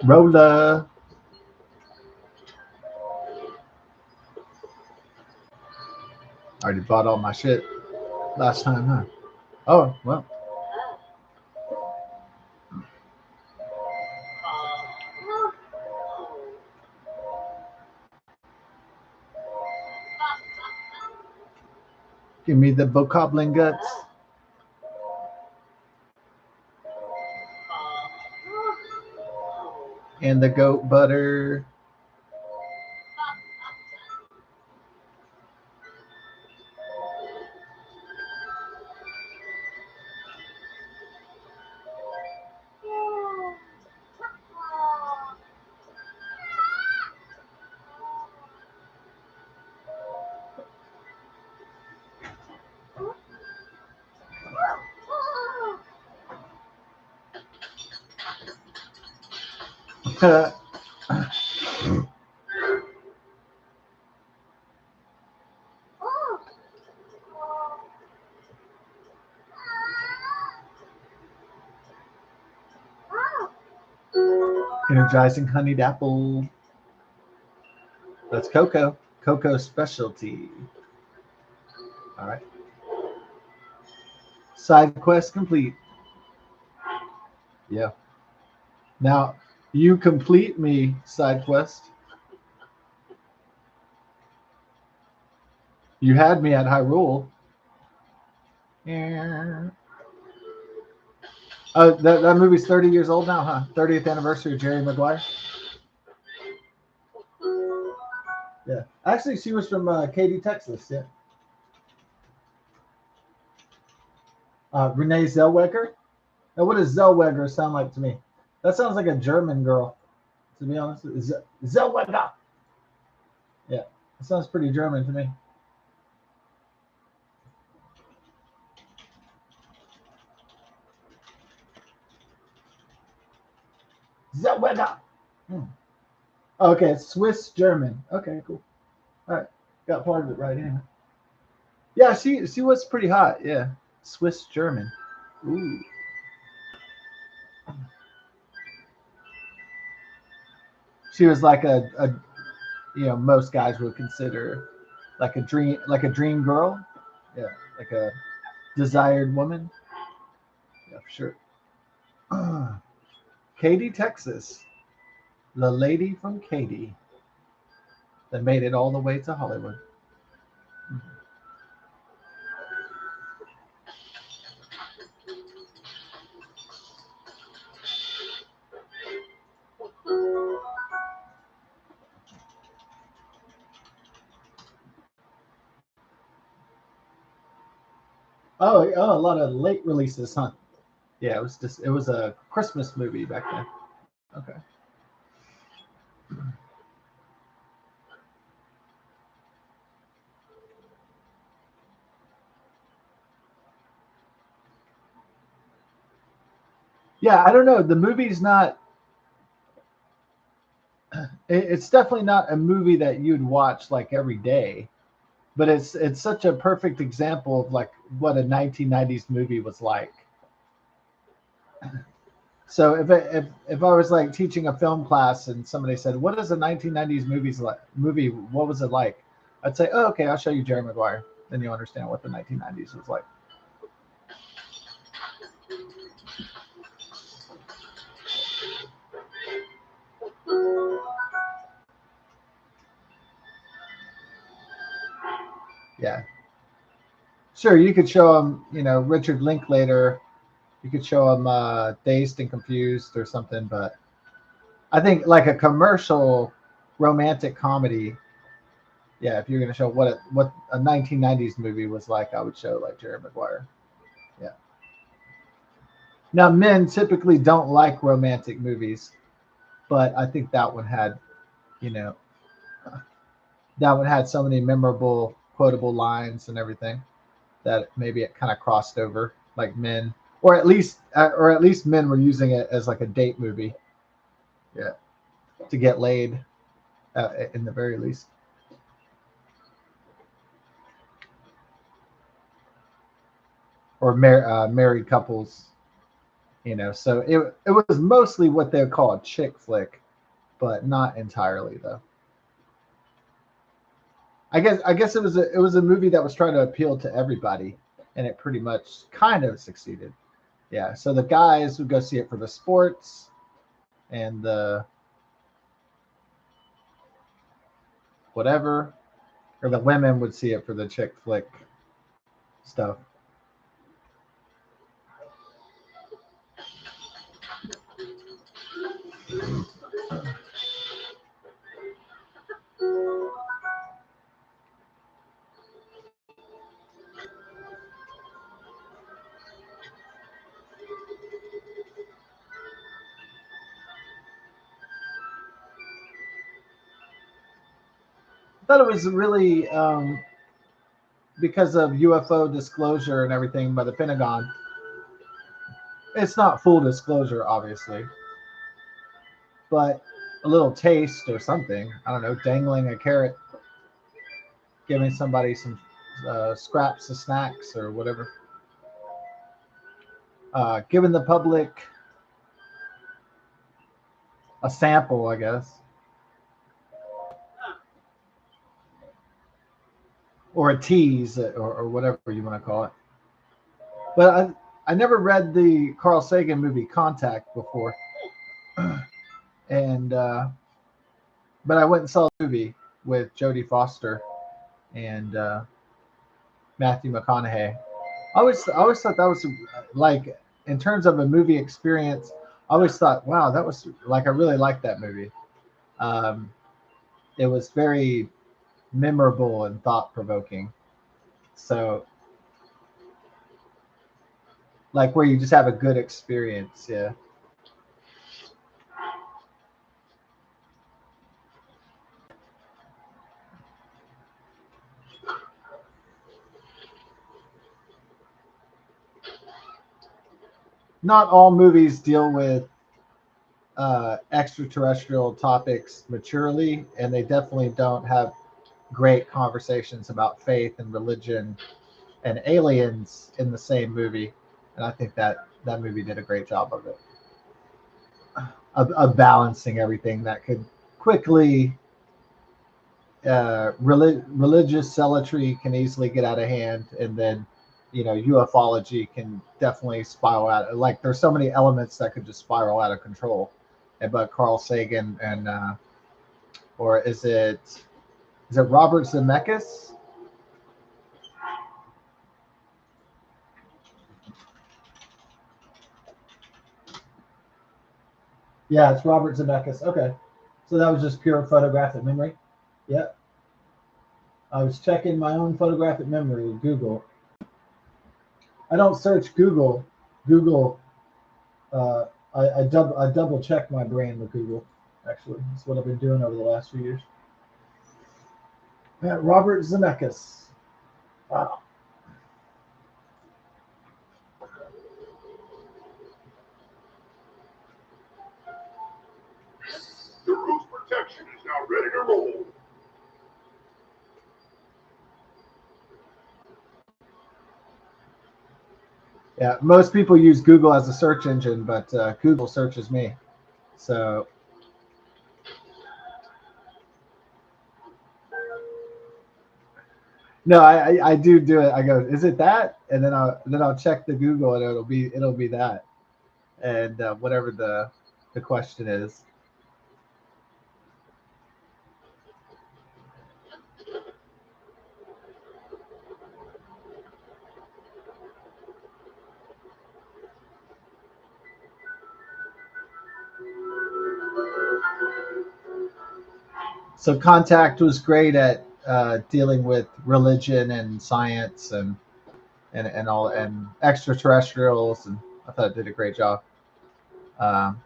Rolla. Already bought all my shit last time, huh? Oh, well. Give me the bokoblin guts. And the goat butter. Energizing honeyed apple. That's Cocoa. Cocoa specialty. All right. Side quest complete. Yeah. Now, you complete me, side quest. You had me at Hyrule. Yeah. Oh, that movie's 30 years old now, huh? 30th anniversary of Jerry Maguire. Yeah. Actually, she was from Katy, Texas. Yeah. Renee Zellweger. Now, what does Zellweger sound like to me? That sounds like a German girl, to be honest. Zellweger. Yeah. It sounds pretty German to me. Zellweger. Okay, it's Swiss German. Okay, cool. All right, got part of it right anyway. Yeah, she was pretty hot. Yeah, Swiss German. Ooh. She was like a most guys would consider like a dream girl. Yeah, like a desired woman. Yeah, for sure. Katy, Texas. The lady from Katy that made it all the way to Hollywood. Oh, a lot of late releases, huh? Yeah, it was a Christmas movie back then. Okay. Yeah, I don't know. The movie's not. It's definitely not a movie that you'd watch like every day, but it's such a perfect example of like what a 1990s movie was like. So if I was like teaching a film class and somebody said, "What is a 1990s movie? What was it like?" I'd say, "Oh, okay, I'll show you Jerry Maguire. Then you understand what the 1990s was like." Yeah, sure. You could show them, Richard Linklater. You could show them Dazed and Confused or something, but I think like a commercial romantic comedy. Yeah, if you're going to show what a 1990s movie was like, I would show like Jerry Maguire. Yeah. Now, men typically don't like romantic movies, but I think that one had, you know, that one had so many memorable, quotable lines and everything that maybe it kind of crossed over, like men, or at least men were using it as like a date movie. Yeah, to get laid, in the very least. Or married couples. So it was mostly what they would call a chick flick. but not entirely though. I guess it was a movie that was trying to appeal to everybody, and it pretty much kind of succeeded. Yeah, so the guys would go see it for the sports, and the whatever, or the women would see it for the chick flick stuff. I thought it was really because of UFO disclosure and everything by the Pentagon. It's not full disclosure, obviously, but a little taste or something. I don't know, dangling a carrot, giving somebody some scraps of snacks or whatever. Giving the public a sample, I guess, or a tease, or whatever you want to call it. But I never read the Carl Sagan movie Contact before, and but I went and saw the movie with Jodie Foster and Matthew McConaughey. I always thought that was like, in terms of a movie experience. I always thought, wow, that was like, I really liked that movie. Um, it was very memorable and thought provoking. So like where you just have a good experience. Yeah. Not all movies deal with extraterrestrial topics maturely, and they definitely don't have great conversations about faith and religion and aliens in the same movie. And I think that movie did a great job of it, of balancing everything that could quickly. Religious zealotry can easily get out of hand, and then ufology can definitely spiral out. Like, there's so many elements that could just spiral out of control. But Carl Sagan and or is it Robert Zemeckis? Yeah, it's Robert Zemeckis. Okay, so that was just pure photographic memory. Yep, I was checking my own photographic memory with Google. I don't search Google. Google. I double check my brain with Google. Actually, that's what I've been doing over the last few years. Yeah, Robert Zemeckis. Wow. The roof protection is now ready to roll. Yeah, most people use Google as a search engine, but Google searches me. So no, I do it. I go, is it that? And then I'll check the Google, and it'll be that, and whatever the question is. So Contact was great at dealing with religion and science and all and extraterrestrials, and I thought it did a great job. Um,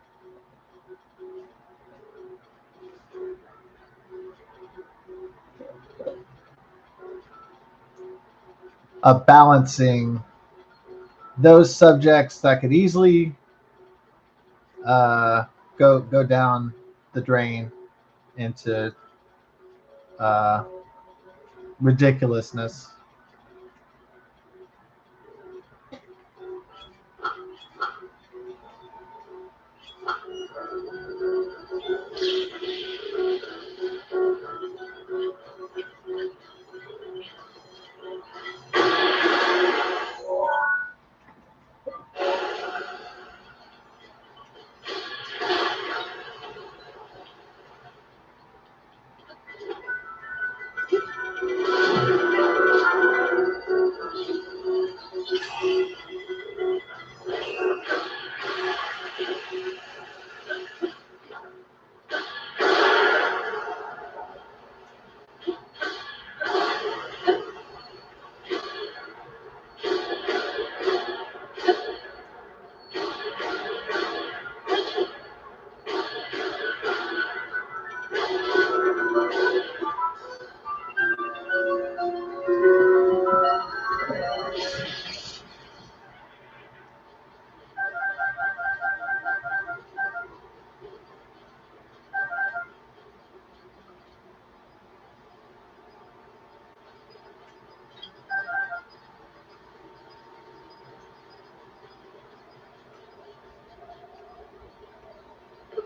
of balancing those subjects that could easily uh, go down the drain into uh, ridiculousness.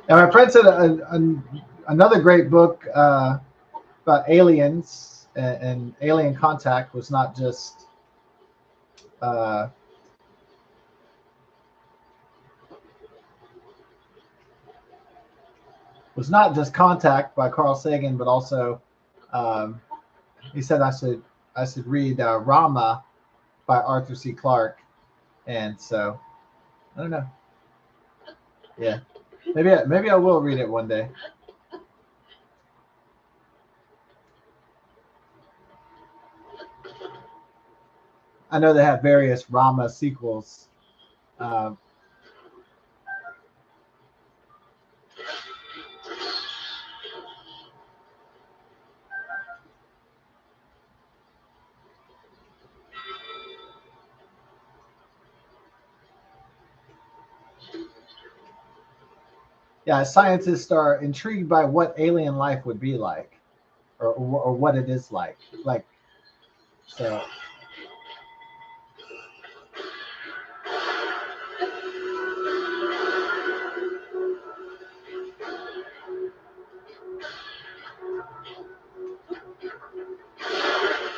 And my friend said another great book about aliens and alien contact uh, was not just Contact by Carl Sagan, but also um, he said I should read Rama by Arthur C. Clarke, and so I don't know. Yeah, maybe I will read it one day. I know they have various Rama sequels. Um, yeah, scientists are intrigued by what alien life would be like, or what it is like. Like so,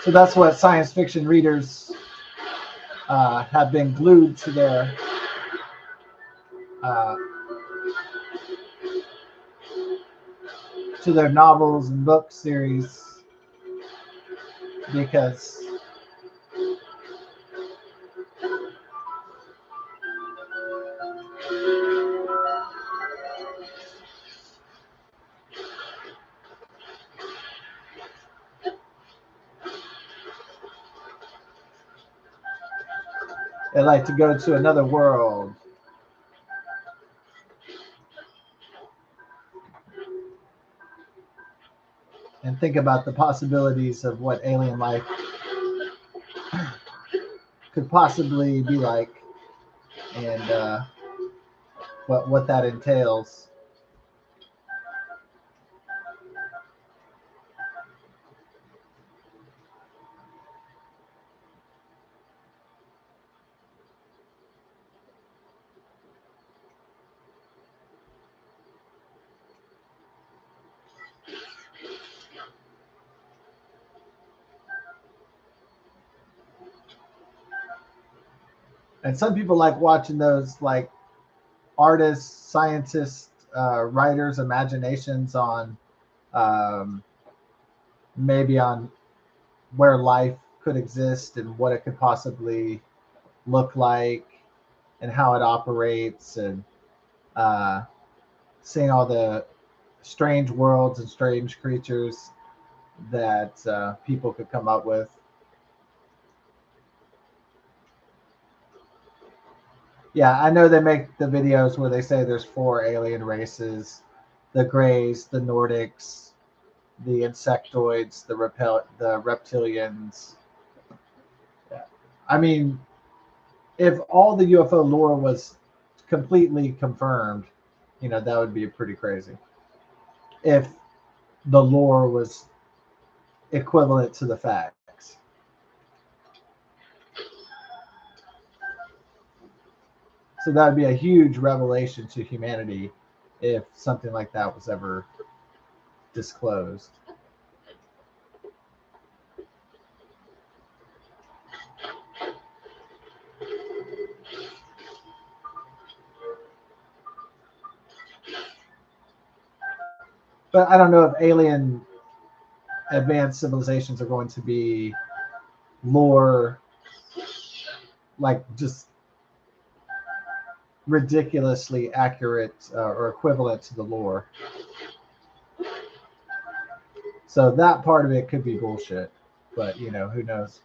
so that's what science fiction readers have been glued uh, to their novels and book series because they like to go to another world and think about the possibilities of what alien life could possibly be like, and what that entails. And some people like watching those like artists, scientists, writers' imaginations on um, maybe on where life could exist and what it could possibly look like and how it operates, and uh, seeing all the strange worlds and strange creatures that people could come up with. Yeah, I know they make the videos where they say there's four alien races: the Greys, the Nordics, the insectoids, the reptilians. Yeah. I mean, if all the UFO lore was completely confirmed, that would be pretty crazy. If the lore was equivalent to the facts. So that would be a huge revelation to humanity if something like that was ever disclosed. But I don't know if alien advanced civilizations are going to be more like just ridiculously accurate or equivalent to the lore. So that part of it could be bullshit, but who knows?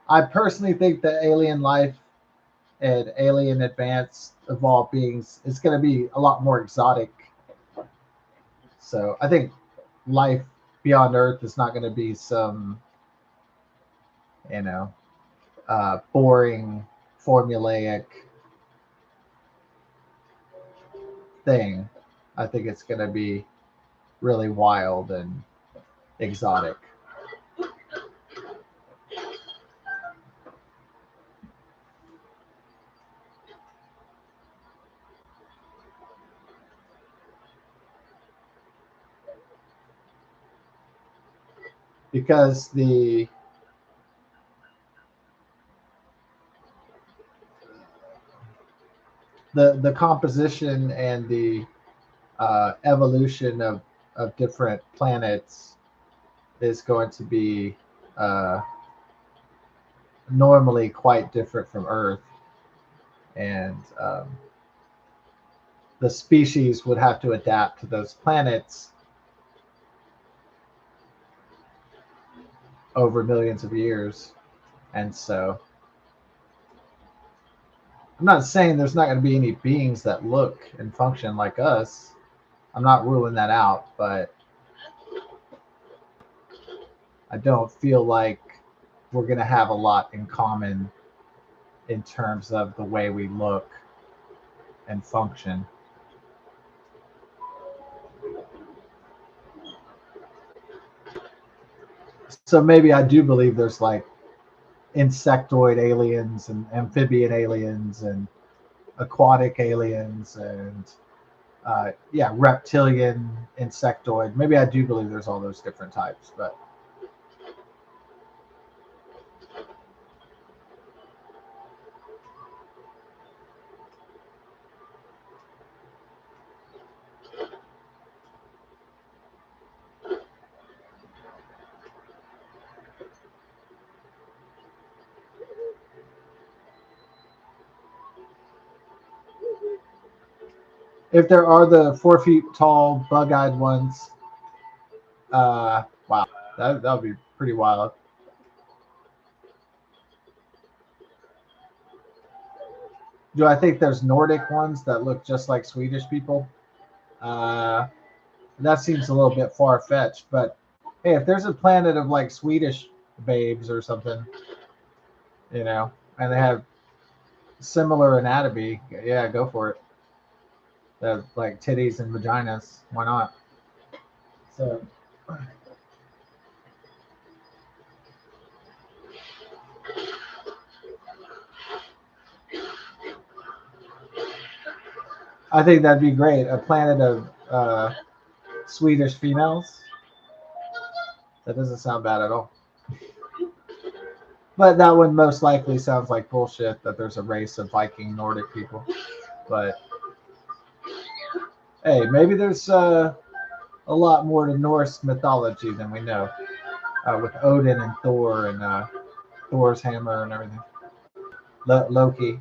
I personally think that alien life and alien advanced evolved beings is going to be a lot more exotic. So I think life beyond Earth is not going to be some, you know, boring, formulaic thing. I think it's going to be really wild and exotic. Because the composition and the evolution of different planets is going to be uh, normally quite different from Earth, and the species would have to adapt to those planets over millions of years. And so I'm not saying there's not going to be any beings that look and function like us. I'm not ruling that out, but I don't feel like we're going to have a lot in common in terms of the way we look and function. So maybe I do believe there's like insectoid aliens and amphibian aliens and aquatic aliens and yeah, reptilian, insectoid. Maybe I do believe there's all those different types, but if there are the 4 feet tall, bug-eyed ones, wow, that would be pretty wild. Do I think there's Nordic ones that look just like Swedish people? Uh, that seems a little bit far fetched, but hey, if there's a planet of like Swedish babes or something, and they have similar anatomy, yeah, go for it. They have like titties and vaginas. Why not? So I think that'd be great. A planet of Swedish females. That doesn't sound bad at all. But that one most likely sounds like bullshit that there's a race of Viking Nordic people. But hey, maybe there's a lot more to Norse mythology than we know, with Odin and Thor and Thor's hammer and everything. Loki.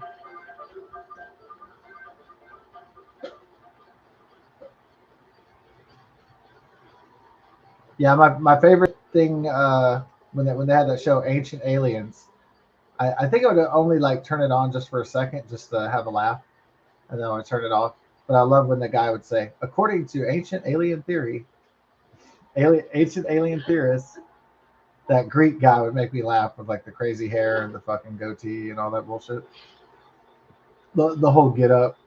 Yeah, my favorite thing when they had that show Ancient Aliens, I think I would only like turn it on just for a second, just to have a laugh, and then I would turn it off. But I love when the guy would say, according to ancient alien theory, ancient alien theorists, that Greek guy would make me laugh with like the crazy hair and the fucking goatee and all that bullshit. The whole get up.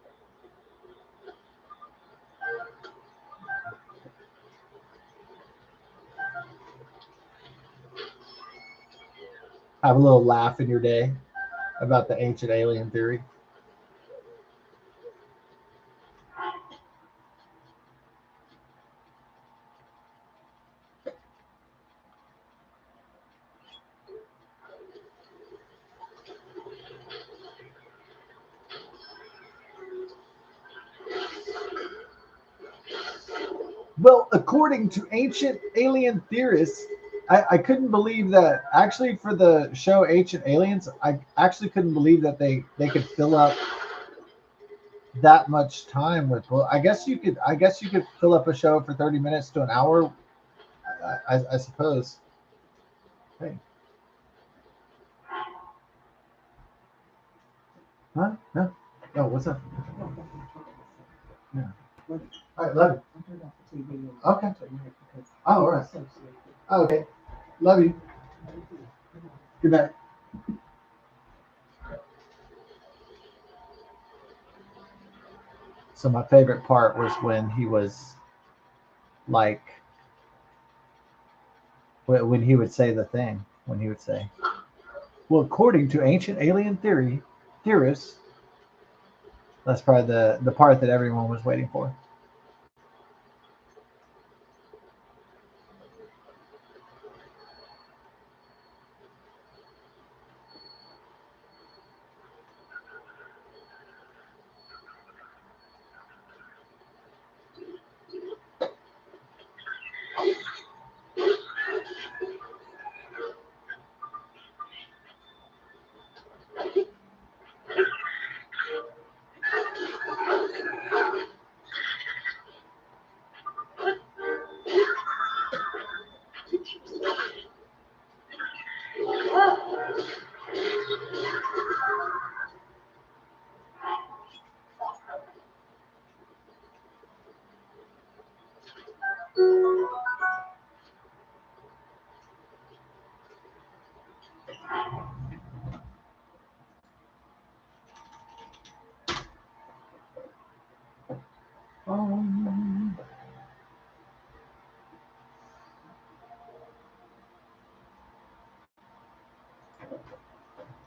Have a little laugh in your day about the ancient alien theory. Well, according to ancient alien theorists, I couldn't believe that actually for the show Ancient Aliens, I actually couldn't believe that they could fill up that much time with. Well, I guess you could fill up a show for 30 minutes to an hour. I suppose. Hey, huh? No. Oh, what's up? Yeah. All right, love you. Okay. Oh, all right. Oh, okay. Love you. Good night. So my favorite part was when he was like, when he would say the thing, when he would say, well, according to ancient alien theorists, that's probably the part that everyone was waiting for.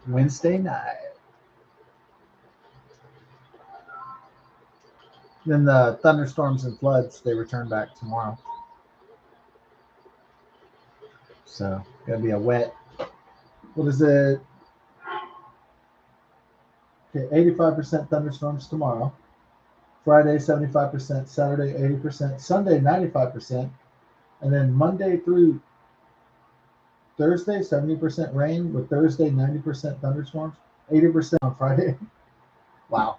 Wednesday night. Then the thunderstorms and floods, they return back tomorrow. So gonna be a wet. What is it? Okay, 85% thunderstorms tomorrow. Friday 75%, Saturday 80%, Sunday 95%, and then Monday through Thursday 70% rain with Thursday 90% thunderstorms, 80% on Friday. Wow.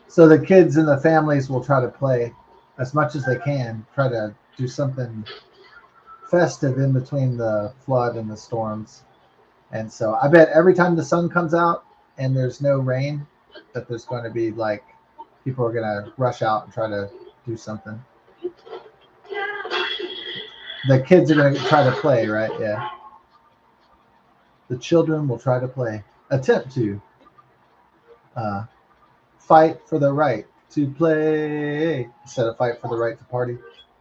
So the kids and the families will try to play as much as they can, try to do something festive in between the flood and the storms. And so I bet every time the sun comes out and there's no rain, that there's going to be like people are going to rush out and try to do something. The kids are going to try to play, right? Yeah. The children will try to play, attempt to uh, fight for the right to play instead of fight for the right to party,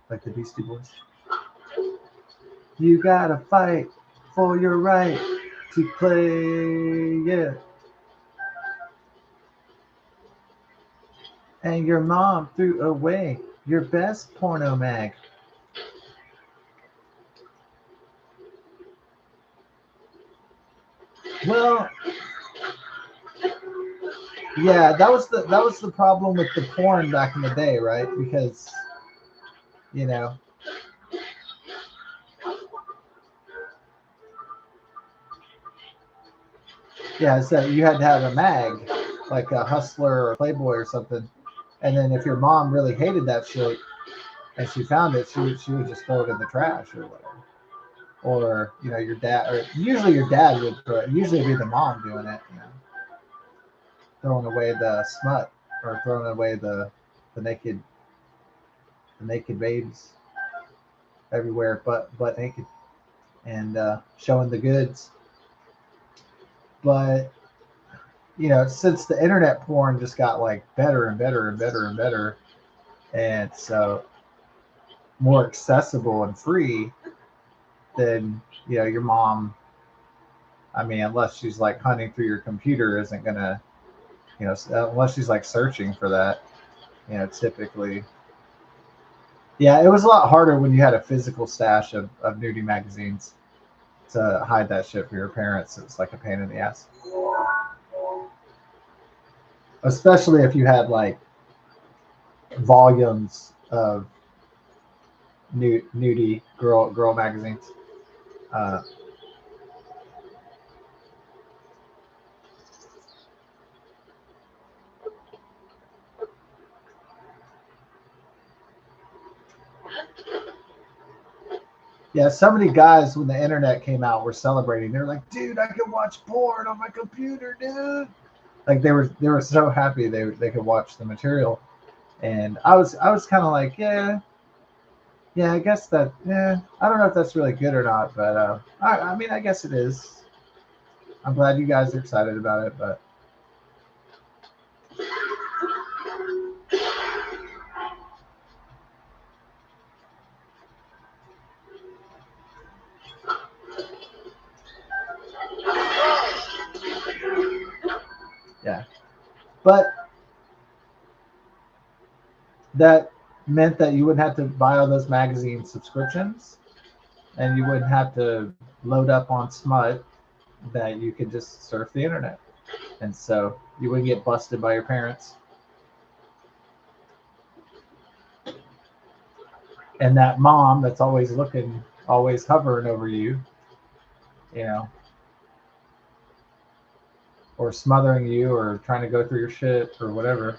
like the Beastie Boys. You gotta fight for your right to play, yeah. And your mom threw away your best porno mag. Well, yeah, that was the problem with the porn back in the day, right? Because you know, yeah, so you had to have a mag, like a Hustler or Playboy or something, and then if your mom really hated that shit and she found it, she would just throw it in the trash or whatever. Or your dad, or usually your dad would throw it. Usually it'd be the mom doing it, throwing away the smut or throwing away the naked the naked babes everywhere, but naked and showing the goods. But since the internet porn just got like better and better and better and better, and so more accessible and free, then your mom. I mean, unless she's like hunting through your computer, isn't gonna unless she's like searching for that, typically. Yeah, it was a lot harder when you had a physical stash of nudie magazines to hide that shit for your parents. It was like a pain in the ass. Especially if you had like volumes of nudie girl magazines. Uh, yeah, so many guys when the internet came out were celebrating. They're like, "Dude, I can watch porn on my computer, dude!" Like they were so happy they could watch the material. And I was kind of like, yeah, I guess that, yeah, I don't know if that's really good or not, but I mean, I guess it is. I'm glad you guys are excited about it, but But that meant that you wouldn't have to buy all those magazine subscriptions, and you wouldn't have to load up on smut, that you could just surf the internet. And so you wouldn't get busted by your parents. And that mom that's always looking, always hovering over you, you know, or smothering you or trying to go through your shit or whatever,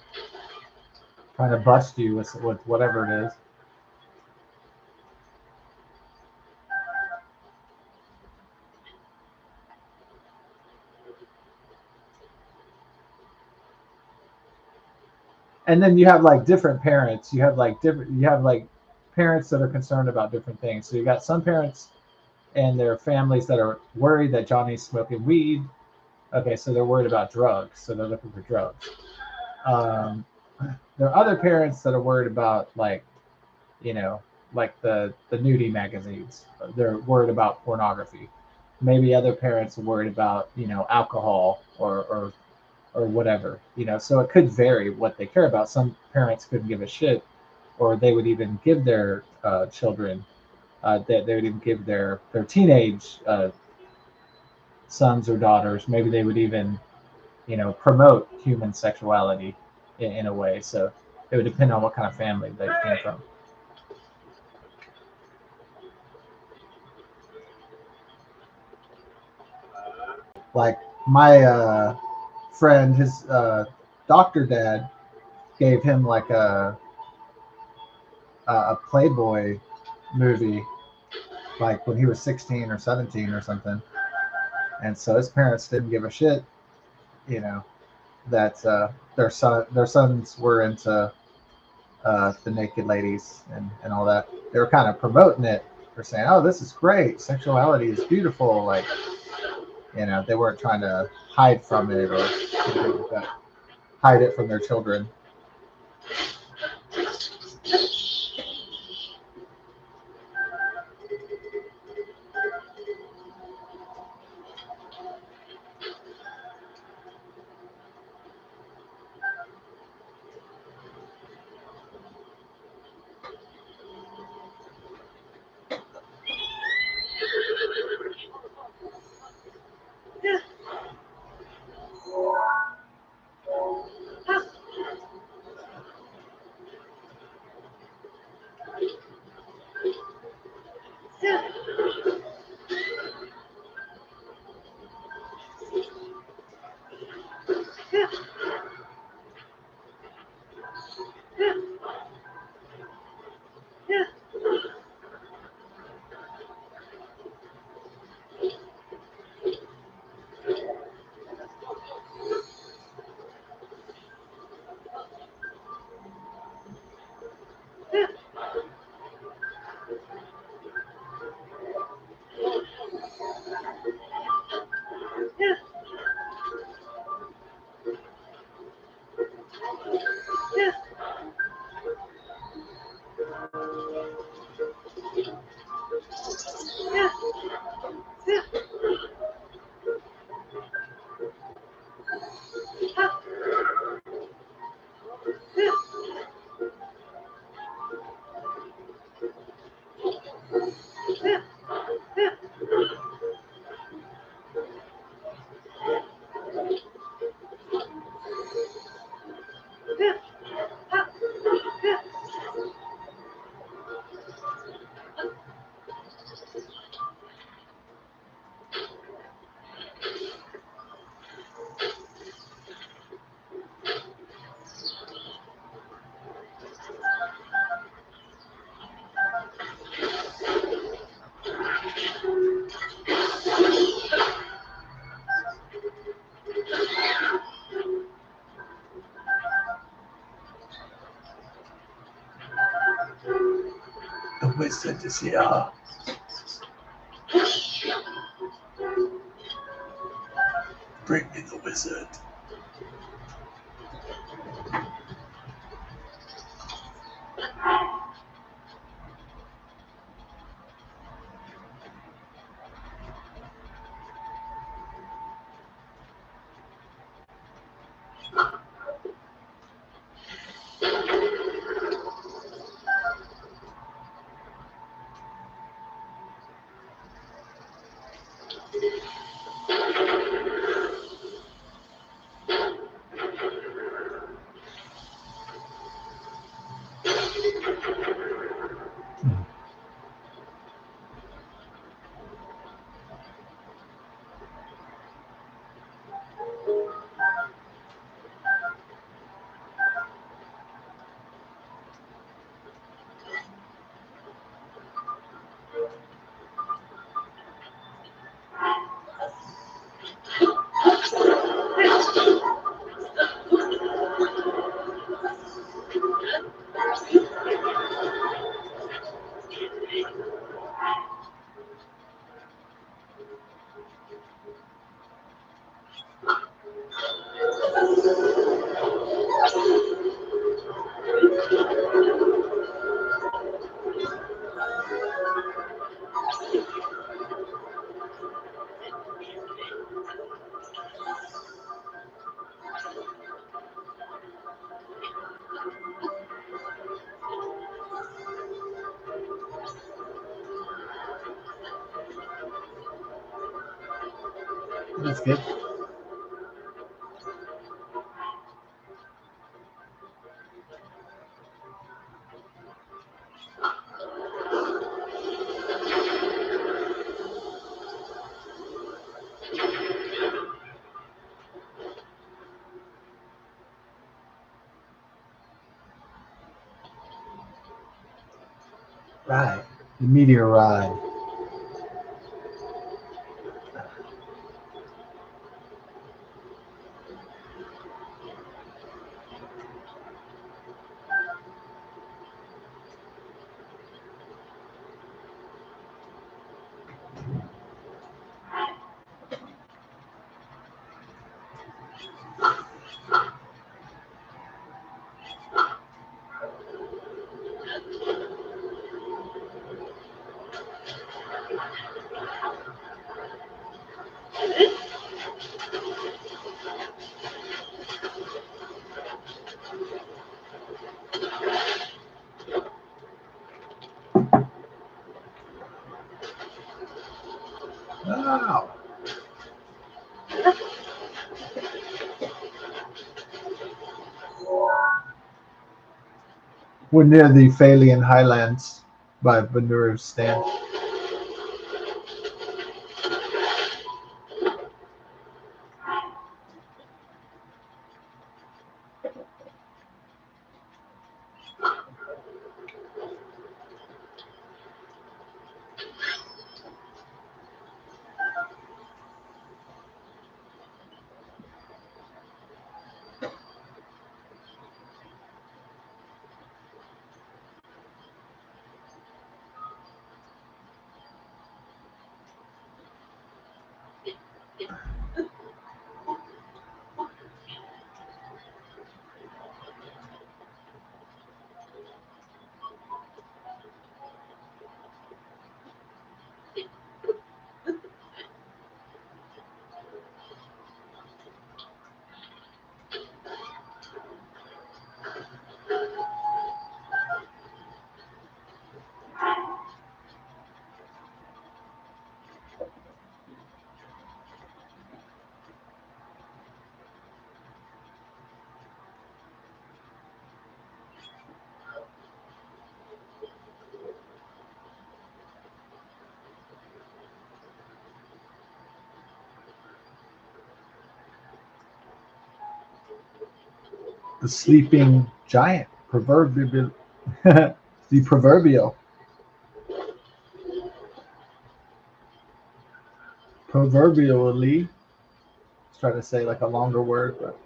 trying to bust you with whatever it is. And then you have like different parents. You have like parents that are concerned about different things. So you got some parents and their families that are worried that Johnny's smoking weed. Okay, so they're worried about drugs, so they're looking for drugs. Um, there are other parents that are worried about like, you know, like the nudie magazines. They're worried about pornography. Maybe other parents are worried about, you know, alcohol or whatever, you know. So it could vary what they care about. Some parents couldn't give a shit, or they would even give their children, that they would even give their teenage sons or daughters. Maybe they would even, you know, promote human sexuality in a way. So it would depend on what kind of family they came from. Like my friend, his doctor dad gave him like a Playboy movie, like when he was 16 or 17 or something. And so his parents didn't give a shit, you know, that their sons were into the naked ladies and all that. They were kind of promoting it. They're saying, "Oh, this is great. Sexuality is beautiful." Like, you know, they weren't trying to hide from it or anything like that. Hide it from their children. The wizard is here. Bring me the wizard. That's good. Right. The meteor ride. Wow. We're near the Phalian Highlands by Benur's Stand. The sleeping giant, proverbial. The proverbial. Proverbially. Let's try to say like a longer word, but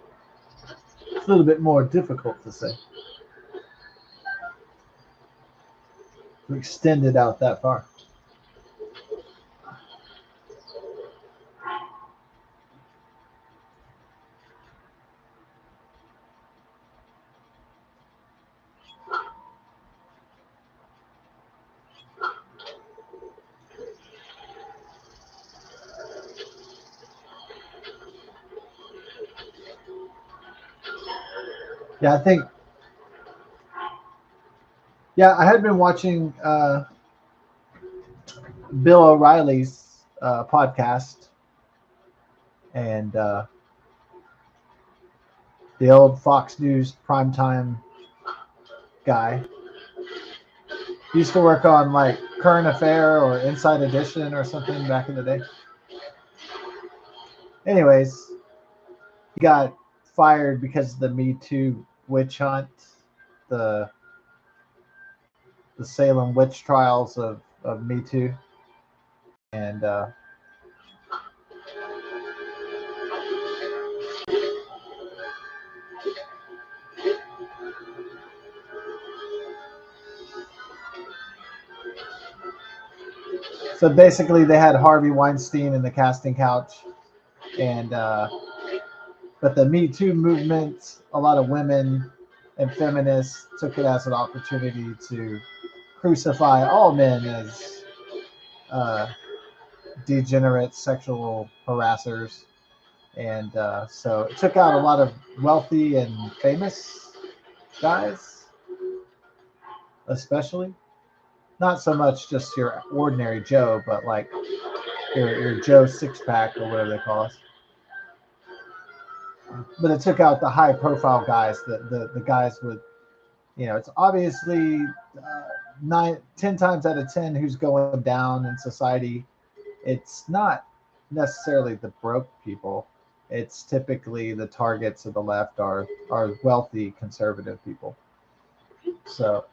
it's a little bit more difficult to say. To extend it out that far. Yeah, I think. Yeah, I had been watching Bill O'Reilly's podcast, and the old Fox News primetime guy. He used to work on like Current Affair or Inside Edition or something back in the day. Anyways, he got fired because of the Me Too witch hunt, the the Salem witch trials of Me Too, and so basically they had Harvey Weinstein in the casting couch, and but the Me Too movement, a lot of women and feminists took it as an opportunity to crucify all men as uh, degenerate sexual harassers. And so it took out a lot of wealthy and famous guys, especially. Not so much just your ordinary Joe, but like your Joe six pack or whatever they call us. but it took out the high profile guys, the guys with, it's obviously 10 times out of 10 who's going down in society. It's not necessarily the broke people. It's typically the targets of the left are wealthy conservative people. So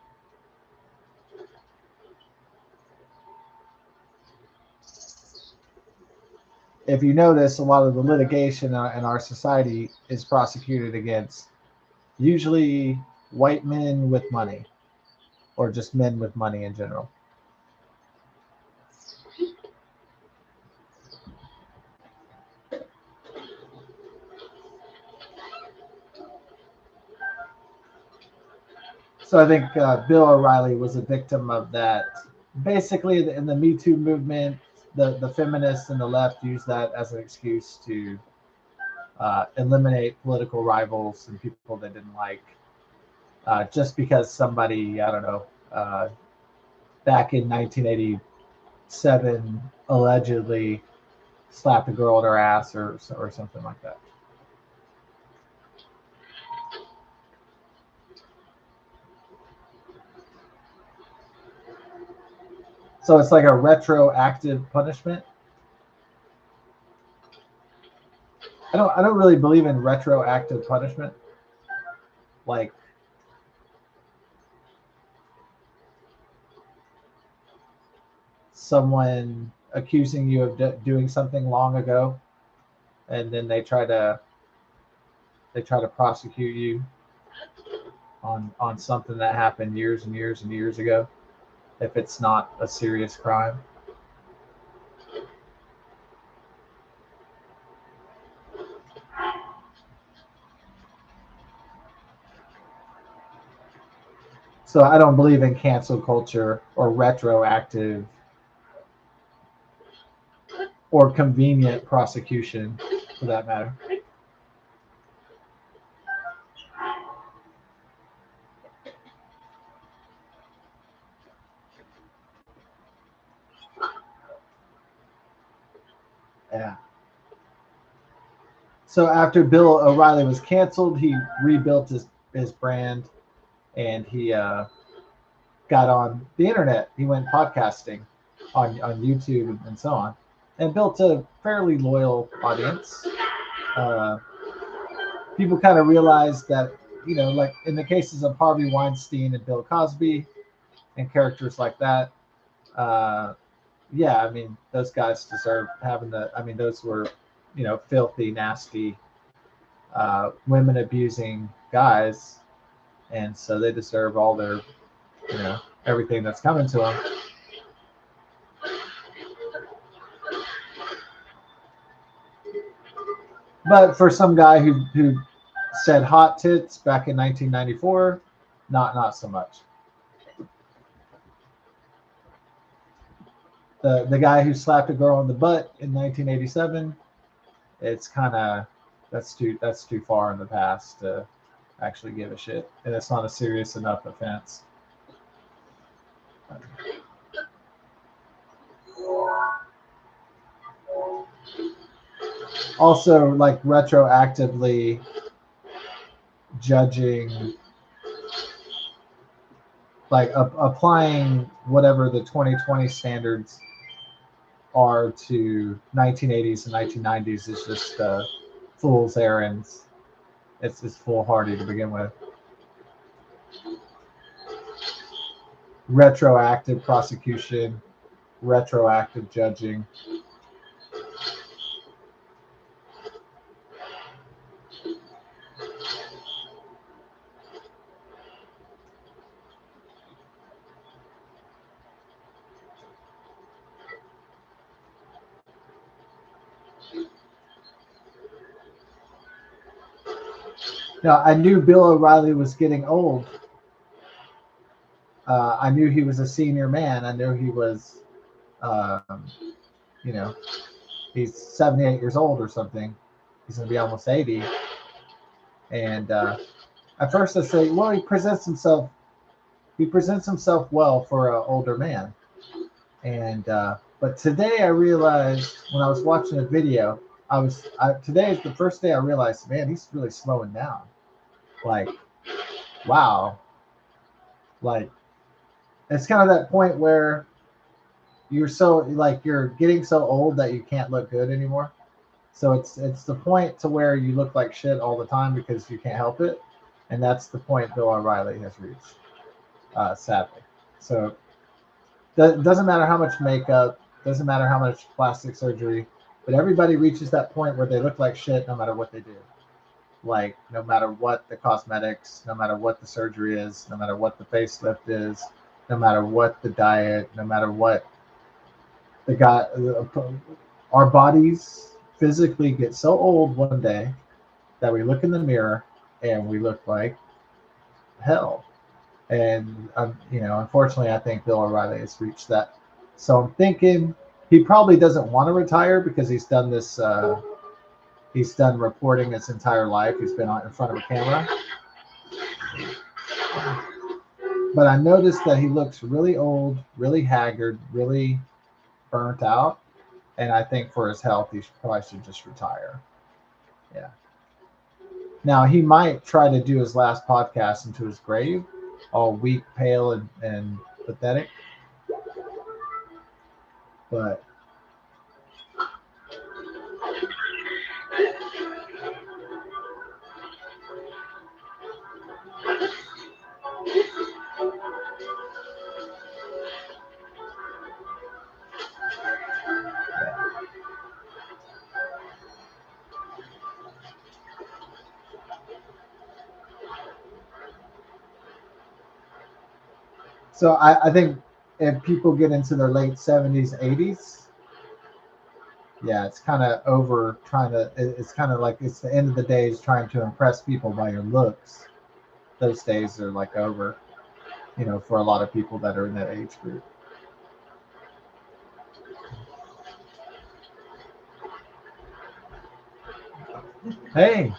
if you notice, a lot of the litigation in our society is prosecuted against usually white men with money, or just men with money in general. So I think Bill O'Reilly was a victim of that. Basically, in the Me Too movement, the feminists and the left used that as an excuse to eliminate political rivals and people they didn't like, just because somebody, I don't know, back in 1987 allegedly slapped a girl at her ass or something like that. So it's like a retroactive punishment. I don't really believe in retroactive punishment. Like, someone accusing you of doing something long ago, and then they try to prosecute you on something that happened years and years and years ago, if it's not a serious crime. So I don't believe in cancel culture or retroactive or convenient prosecution, for that matter. Yeah. So after Bill O'Reilly was canceled, he rebuilt his brand, and he got on the internet. He went podcasting on YouTube and so on, and built a fairly loyal audience. Uh, People kind of realized that, like in the cases of Harvey Weinstein and Bill Cosby and characters like that, uh, yeah, I mean, those guys deserve having the. I mean, those were, filthy, nasty, women abusing guys, and so they deserve all their, everything that's coming to them. But for some guy who said hot tits back in 1994, not so much. The guy who slapped a girl in the butt in 1987, it's kind of that's too far in the past to actually give a shit, and it's not a serious enough offense. Also, like retroactively judging, like applying whatever the 2020 standards are to 1980s and 1990s is just fool's errands. It's just foolhardy to begin with. Retroactive prosecution, retroactive judging. Now, I knew Bill O'Reilly was getting old. I knew he was a senior man. I knew he was, um, you know, he's 78 years old or something. He's going to be almost 80. And at first I say, well, he presents himself well for an older man. And but today I realized when I was watching a video Today is the first day I realized, man, he's really slowing down. Like, wow. Like, it's kind of that point where you're getting so old that you can't look good anymore. So it's the point to where you look like shit all the time because you can't help it, and that's the point Bill O'Reilly has reached, sadly. So it doesn't matter how much makeup, doesn't matter how much plastic surgery, but everybody reaches that point where they look like shit no matter what they do. Like no matter what the cosmetics, no matter what the surgery is, no matter what the facelift is, no matter what the diet, no matter what the guy, our bodies physically get so old one day that we look in the mirror and we look like hell. And unfortunately, I think Bill O'Reilly has reached that. So I'm thinking he probably doesn't want to retire because he's done this. He's done reporting his entire life. He's been in front of a camera. But I noticed that he looks really old, really haggard, really burnt out. And I think for his health, he probably should just retire. Yeah. Now he might try to do his last podcast into his grave, all weak, pale, and pathetic. But so I think if people get into their late 70s, 80s, yeah, it's kind of over trying to. It's kind of like it's the end of the days trying to impress people by your looks. Those days are like over, for a lot of people that are in that age group. Hey,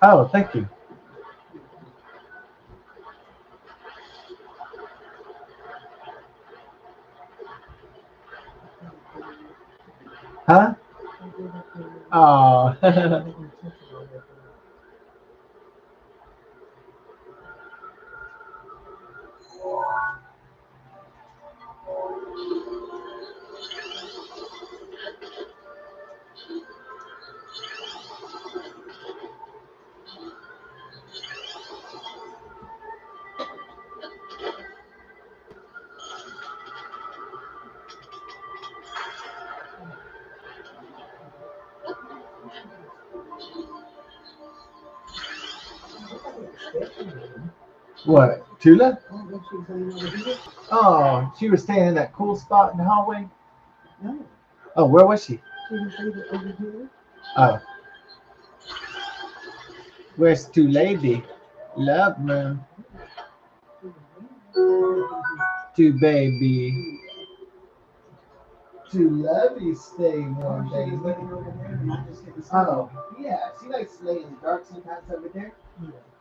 oh, thank you. Huh? Oh, what? Tula? Oh, she was staying in that cool spot in the hallway. Oh, where was she? Oh, where's two lady? Love man. Two baby. Two lovey stay one day. Oh, yeah. She likes to lay in the dark sometimes over there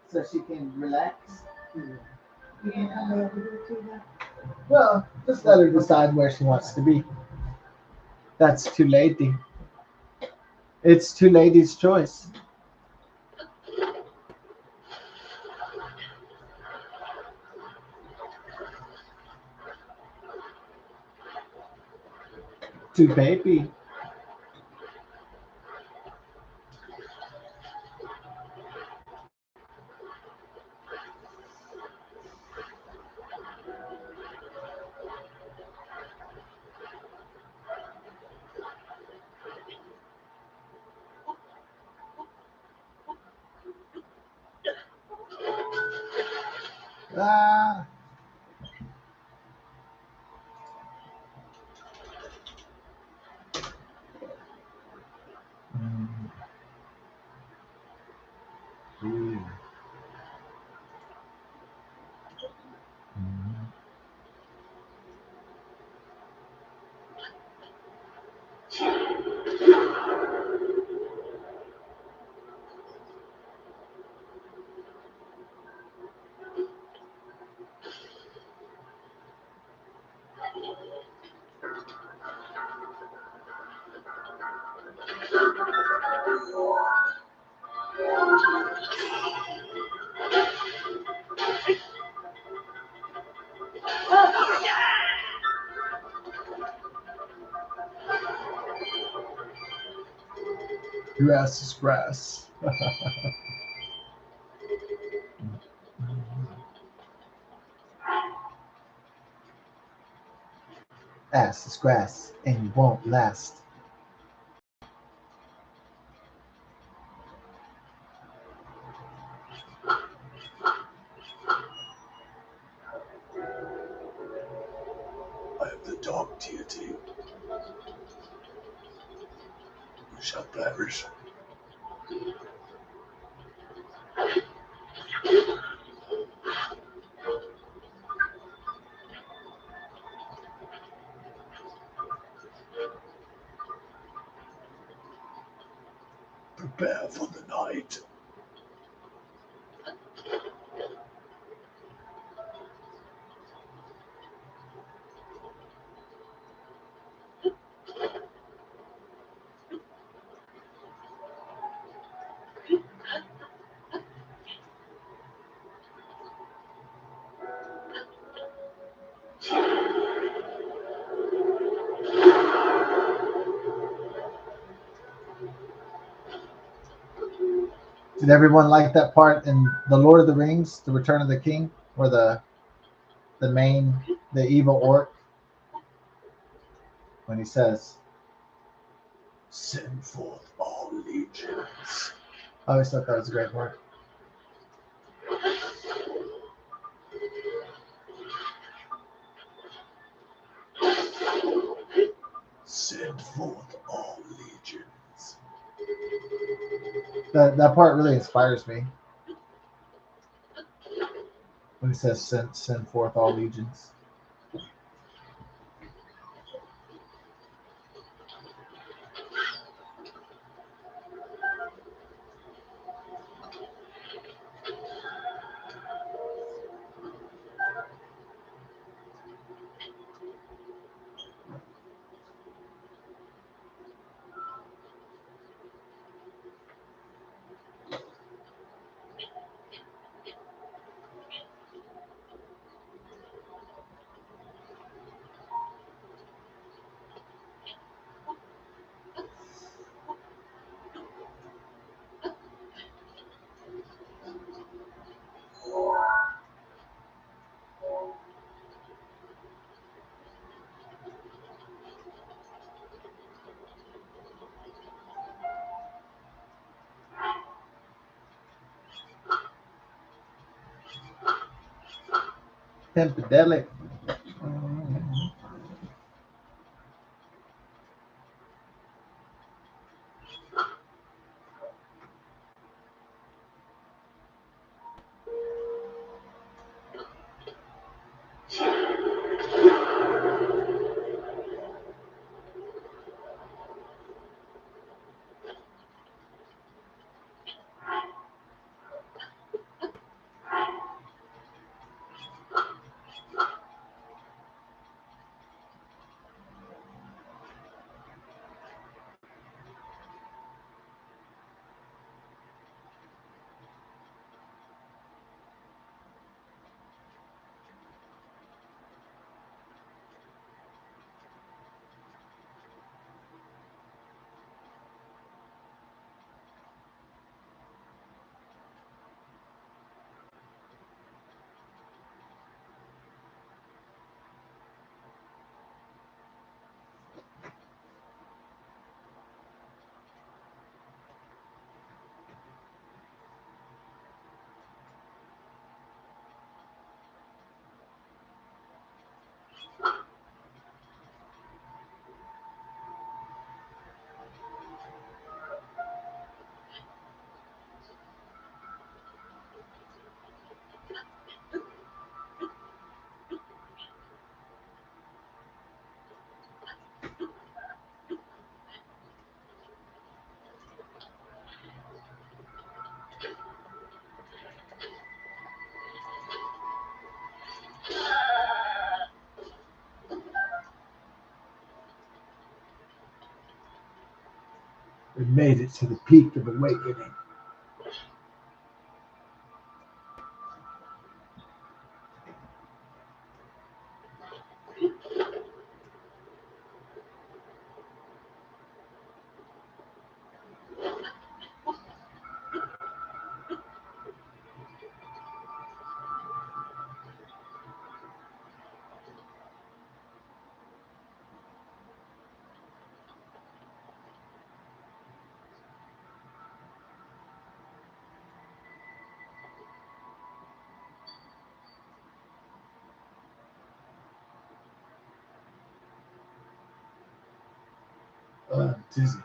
so she can relax. Yeah. Well, just let her decide where she wants to be. That's two lady. It's two ladies' choice. Two baby. Ah. Mm. Mm. Mm. Grass is grass. Ass is grass, and you won't last. I am the dark deity. You shall perish. Prepare for the night. Did everyone like that part in The Lord of the Rings, The Return of the King, where the evil orc, when he says, Send forth all legions. I always thought that was a great part. Send forth all legions. That part really inspires me. When he says, send forth all legions. Pimpedelic. We made it to the peak of awakening. I'm dizzy.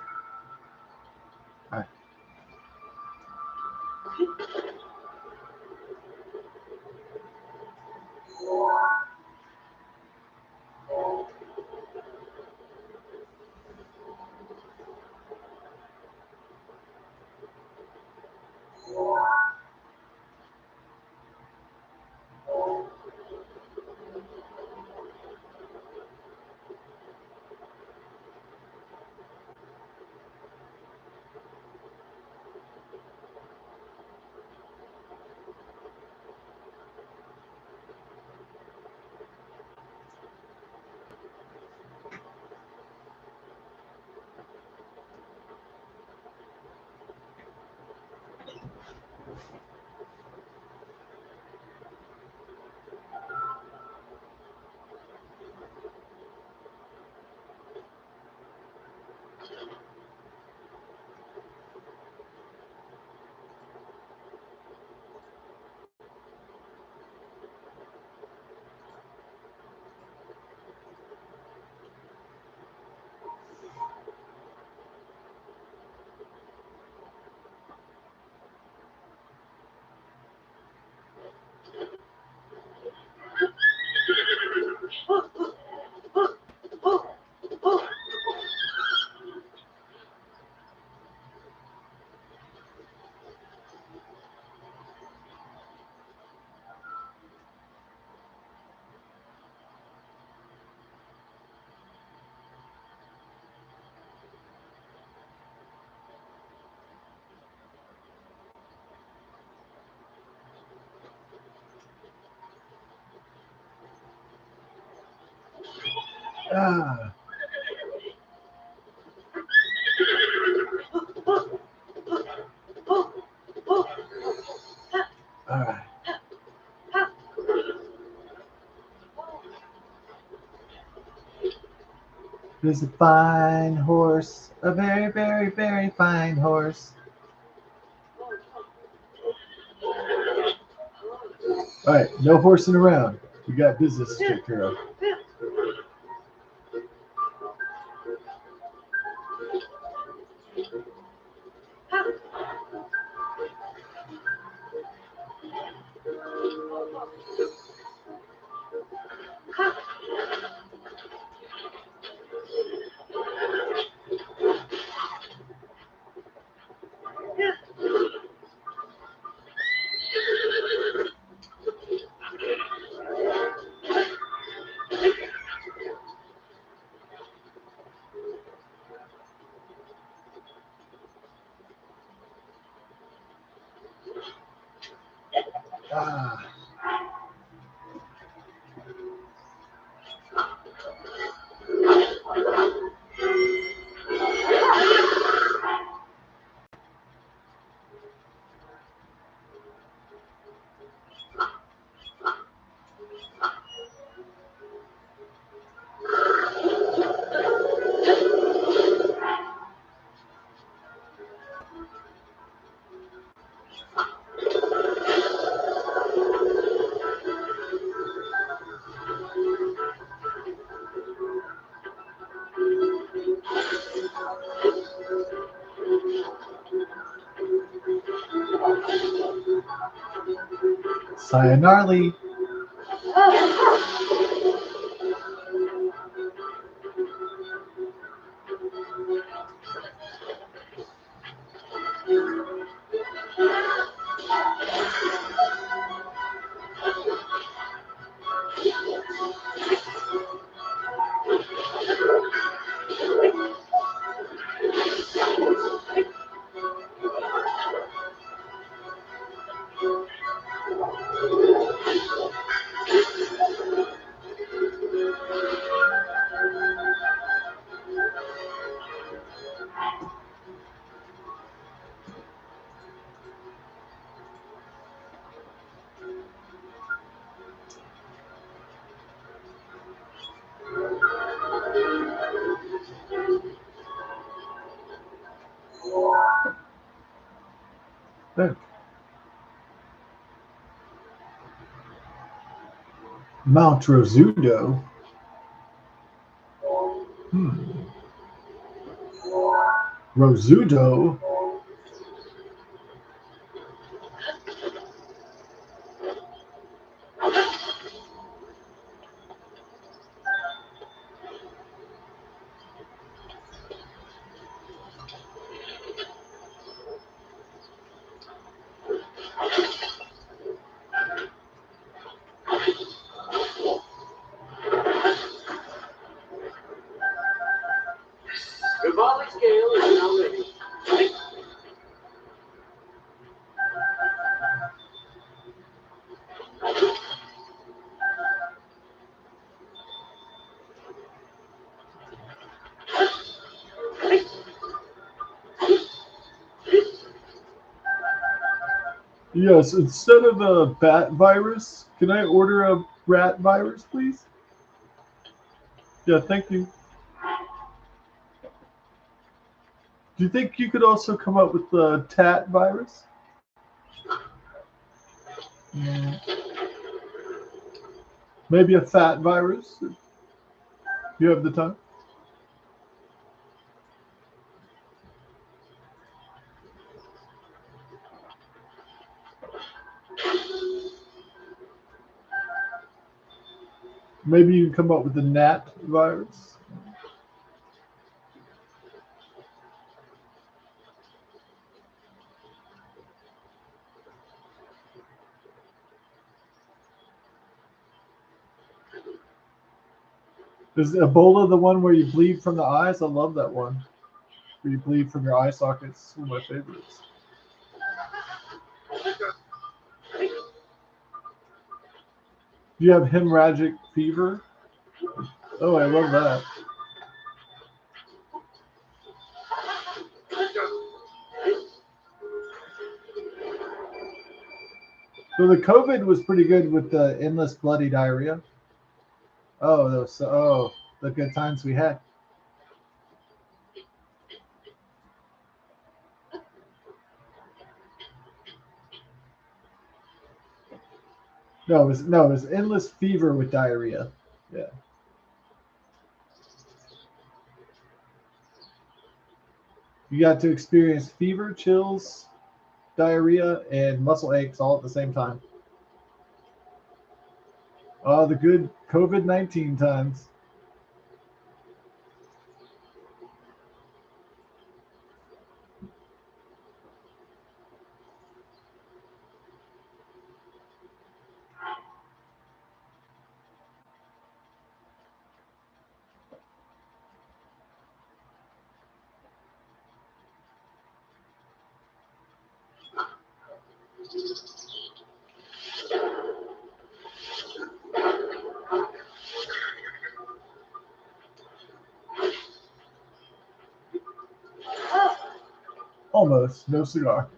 Ah. All right. There's a fine horse, a very, very, very fine horse. All right, no horsing around. We got business to take care of. Ah. Sayonara. Look. Mount Rosudo. Hmm. Rosudo. The volley scale is now ready. Yes, instead of a bat virus, can I order a rat virus, please? Yeah, thank you. Do you think you could also come up with the tat virus? Mm, maybe a fat virus? If you have the time? Maybe you can come up with the gnat virus? Is Ebola the one where you bleed from the eyes? I love that one. Where you bleed from your eye sockets. One of my favorites. Do you have hemorrhagic fever? Oh, I love that. So the COVID was pretty good with the endless bloody diarrhea. Oh, the good times we had. No, it was endless fever with diarrhea. Yeah. You got to experience fever, chills, diarrhea, and muscle aches all at the same time. Oh, the good COVID-19 times. Almost. No cigar.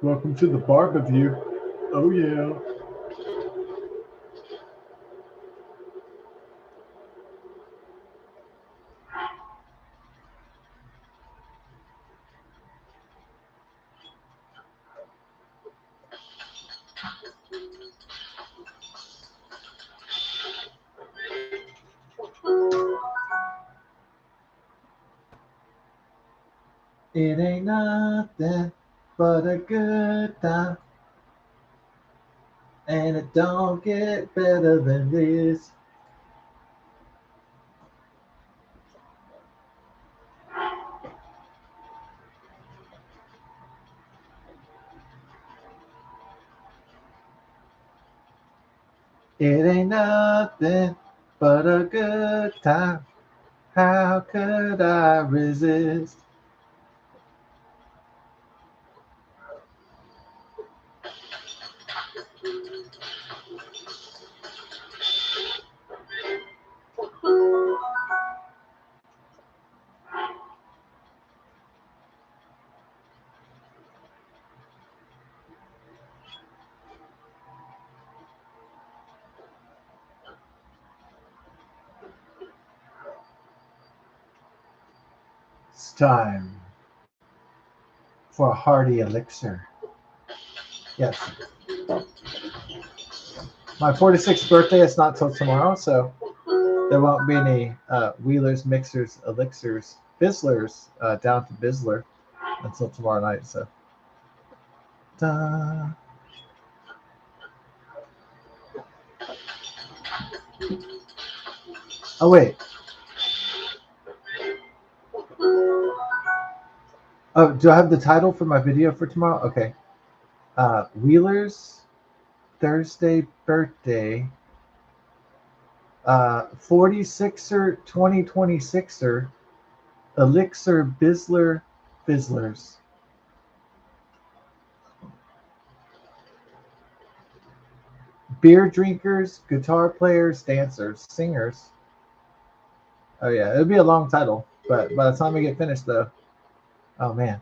Welcome to the barbecue. Oh yeah. It ain't nothing but a good time, and it don't get better than this. It ain't nothing but a good time. How could I resist? It's time for a hearty elixir. Yes. My 46th birthday is not till tomorrow, so there won't be any Wheelers, Mixers, Elixirs, Bizzlers down to Bizzler until tomorrow night. So, da. Oh wait. Oh, do I have the title for my video for tomorrow? Okay. Wheeler's Thursday birthday. 46er 2026er Elixir Bizzler Bizzlers. Beer drinkers, guitar players, dancers, singers. Oh yeah, it'll be a long title, but by the time we get finished though, oh man.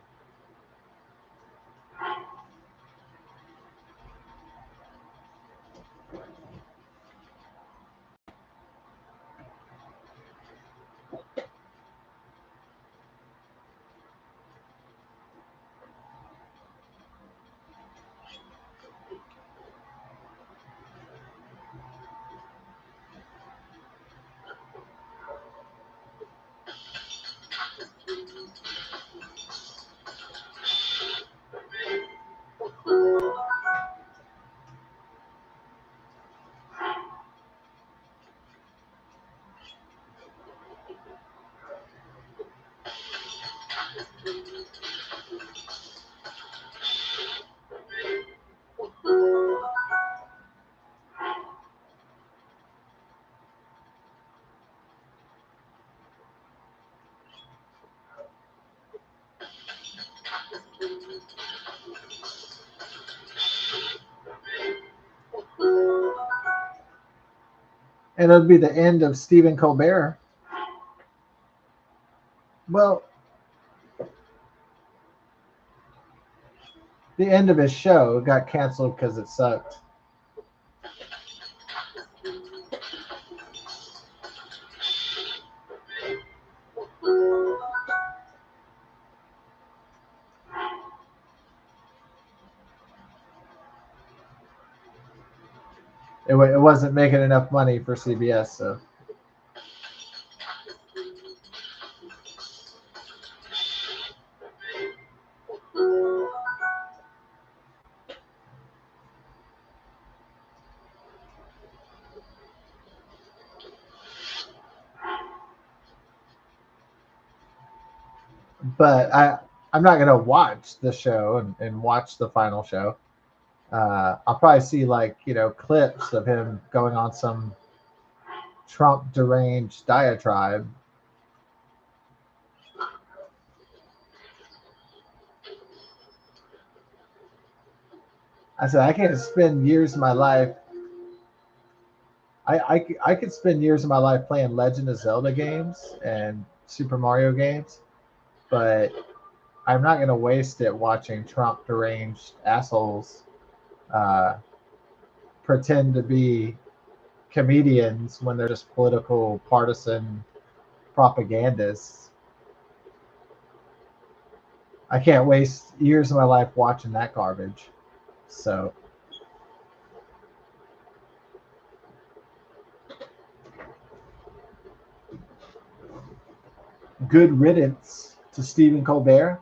And it'll be the end of Stephen Colbert. Well, the end of his show got canceled because it sucked. It wasn't making enough money for CBS, so. But I'm not gonna watch the show and watch the final show. I'll probably see like clips of him going on some Trump deranged diatribe. I said I can't spend years of my life. I could spend years of my life playing Legend of Zelda games and Super Mario games, but I'm not going to waste it watching Trump deranged assholes uh, pretend to be comedians when they're just political partisan propagandists. I can't waste years of my life watching that garbage. So good riddance to Stephen Colbert.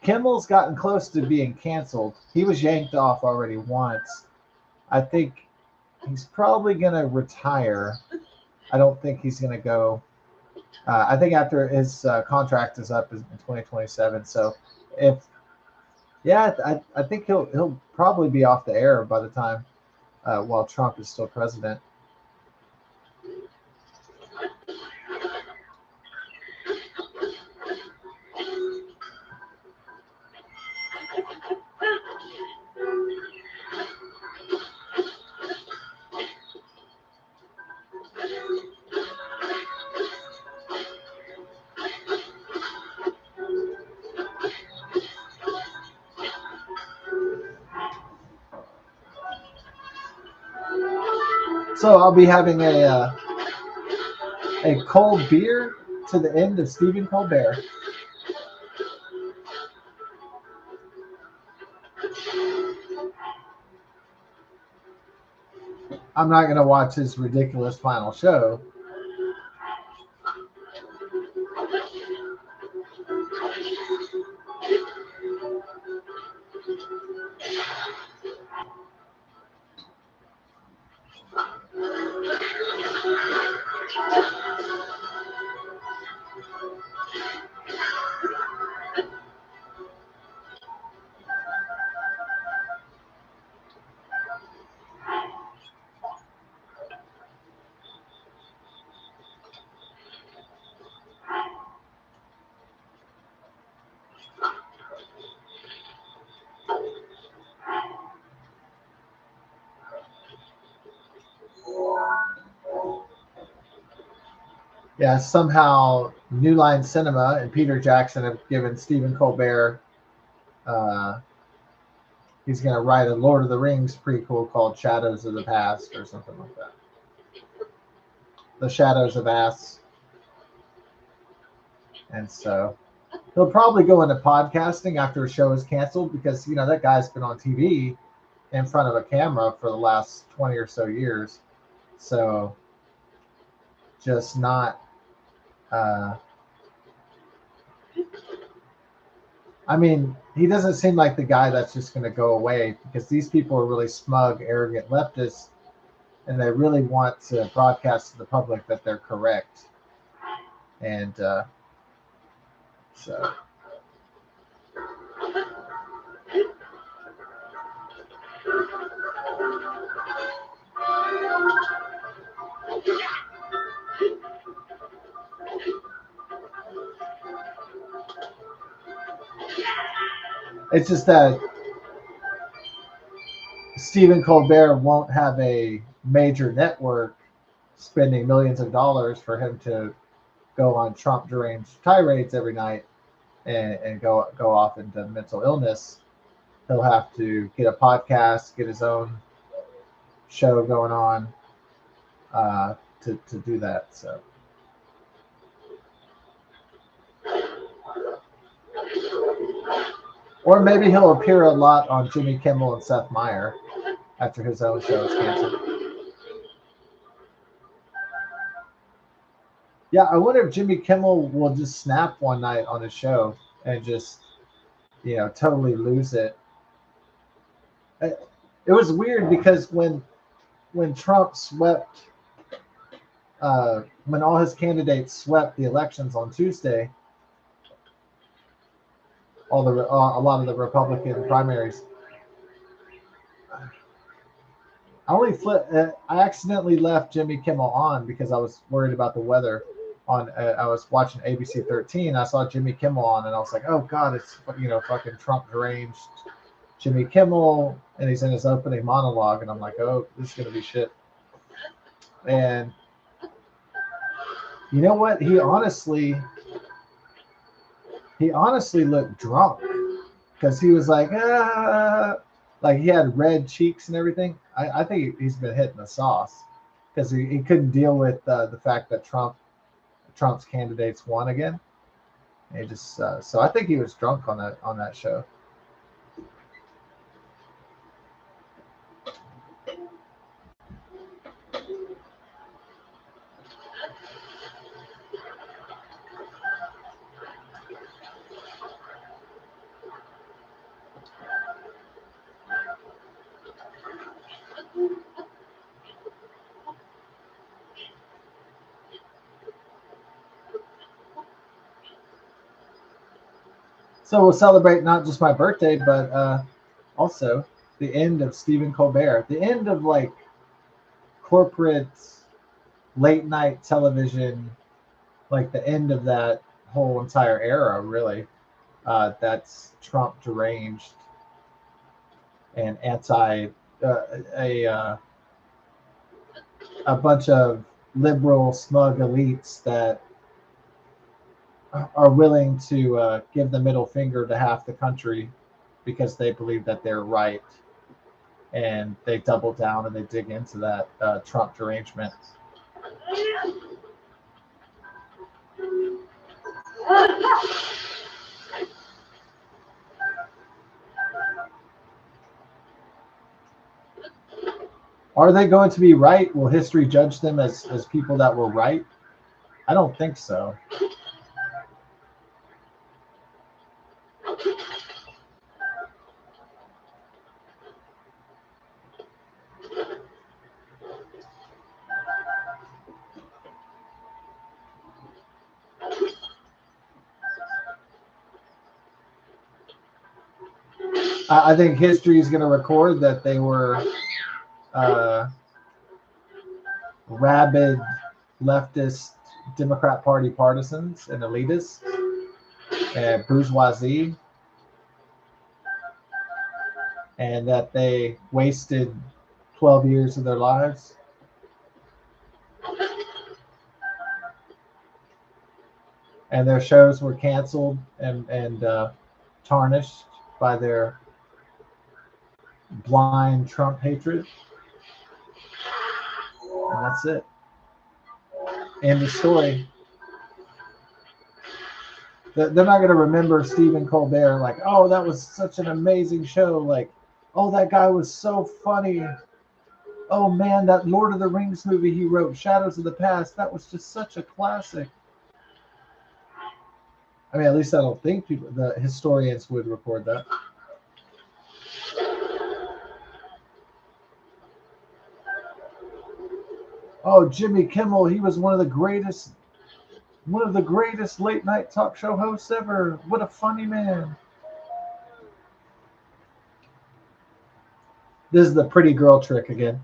Kimmel's gotten close to being canceled. He was yanked off already once. I think he's probably going to retire. I don't think he's going to go. I think after his contract is up in 2027. So I think he'll probably be off the air by the time while Trump is still president. So I'll be having a cold beer to the end of Stephen Colbert. I'm not going to watch his ridiculous final show. Yeah, somehow New Line Cinema and Peter Jackson have given Stephen Colbert. He's going to write a Lord of the Rings prequel called Shadows of the Past or something like that. The Shadows of Ass. And so he'll probably go into podcasting after a show is canceled because, that guy's been on TV in front of a camera for the last 20 or so years. So just not. He doesn't seem like the guy that's just going to go away because these people are really smug, arrogant leftists, and they really want to broadcast to the public that they're correct. And so. It's just that Stephen Colbert won't have a major network spending millions of dollars for him to go on Trump deranged tirades every night and go off into mental illness. He'll have to get a podcast, get his own show going on to do that. So. Or maybe he'll appear a lot on Jimmy Kimmel and Seth Meyer after his own show is canceled. Yeah, I wonder if Jimmy Kimmel will just snap one night on his show and just, totally lose it. It was weird because when Trump swept, when all his candidates swept the elections on Tuesday, a lot of the Republican primaries, I accidentally left Jimmy Kimmel on because I was worried about the weather. I was watching ABC 13. I saw Jimmy Kimmel on, and I was like, "Oh God, it's fucking Trump deranged Jimmy Kimmel," and he's in his opening monologue, and I'm like, "Oh, this is gonna be shit." And you know what? He honestly looked drunk because he was like, like he had red cheeks and everything. I think he's been hitting the sauce because he couldn't deal with the fact that Trump's candidates won again. And he just so I think he was drunk on that show. So we'll celebrate not just my birthday, but also the end of Stephen Colbert, the end of like corporate late night television, like the end of that whole entire era, really. That's Trump deranged and anti a bunch of liberal smug elites that are willing to give the middle finger to half the country because they believe that they're right. and they double down and they dig into that Trump derangement. Are they going to be right? Will history judge them as people that were right? I don't think so. I think history is going to record that they were rabid leftist Democrat Party partisans and elitists and bourgeoisie, and that they wasted 12 years of their lives. And their shows were canceled and tarnished by their blind Trump hatred. And that's it. End of story. They're not going to remember Stephen Colbert like, oh, that was such an amazing show. Like, oh, that guy was so funny. Oh, man, that Lord of the Rings movie he wrote, Shadows of the Past, that was just such a classic. I mean, at least I don't think the historians would record that. Oh, Jimmy Kimmel, he was one of the greatest late night talk show hosts ever. What a funny man. This is the pretty girl trick again.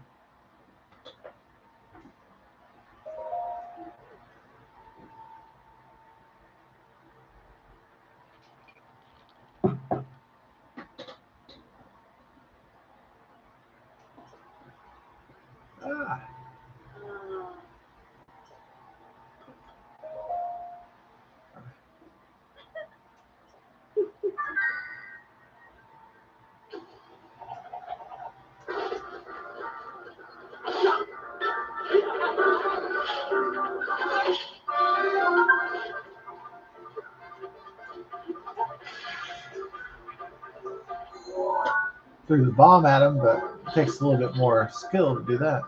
Threw the bomb at him, but it takes a little bit more skill to do that.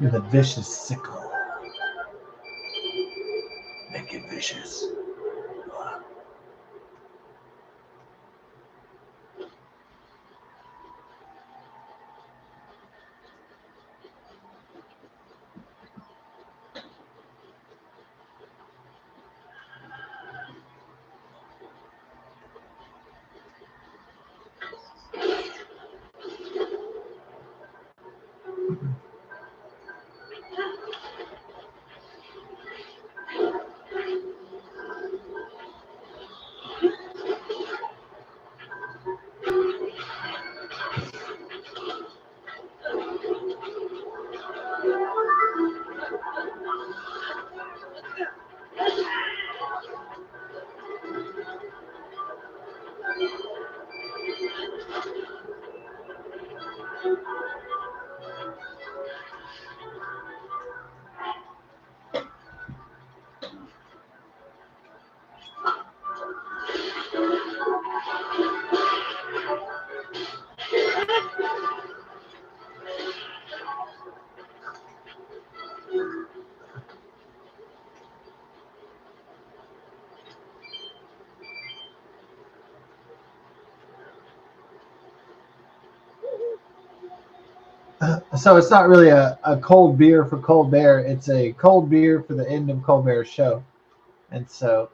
With a vicious sickle. Make it vicious. So it's not really a cold beer for Colbert. It's a cold beer for the end of Colbert's show. And so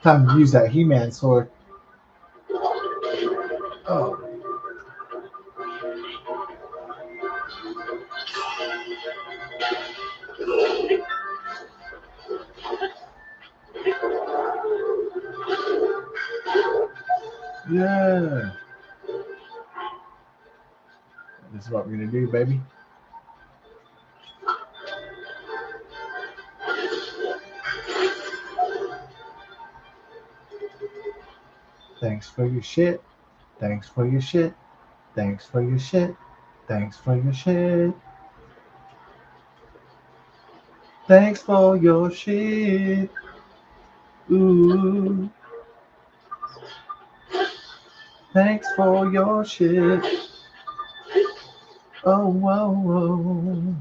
Time to use that He-Man sword. Oh. Yeah. This is what we're gonna do, baby. Thanks for your shit. Thanks for your shit. Thanks for your shit. Thanks for your shit. Thanks for your shit. Ooh. Thanks for your shit. Oh, whoa, whoa.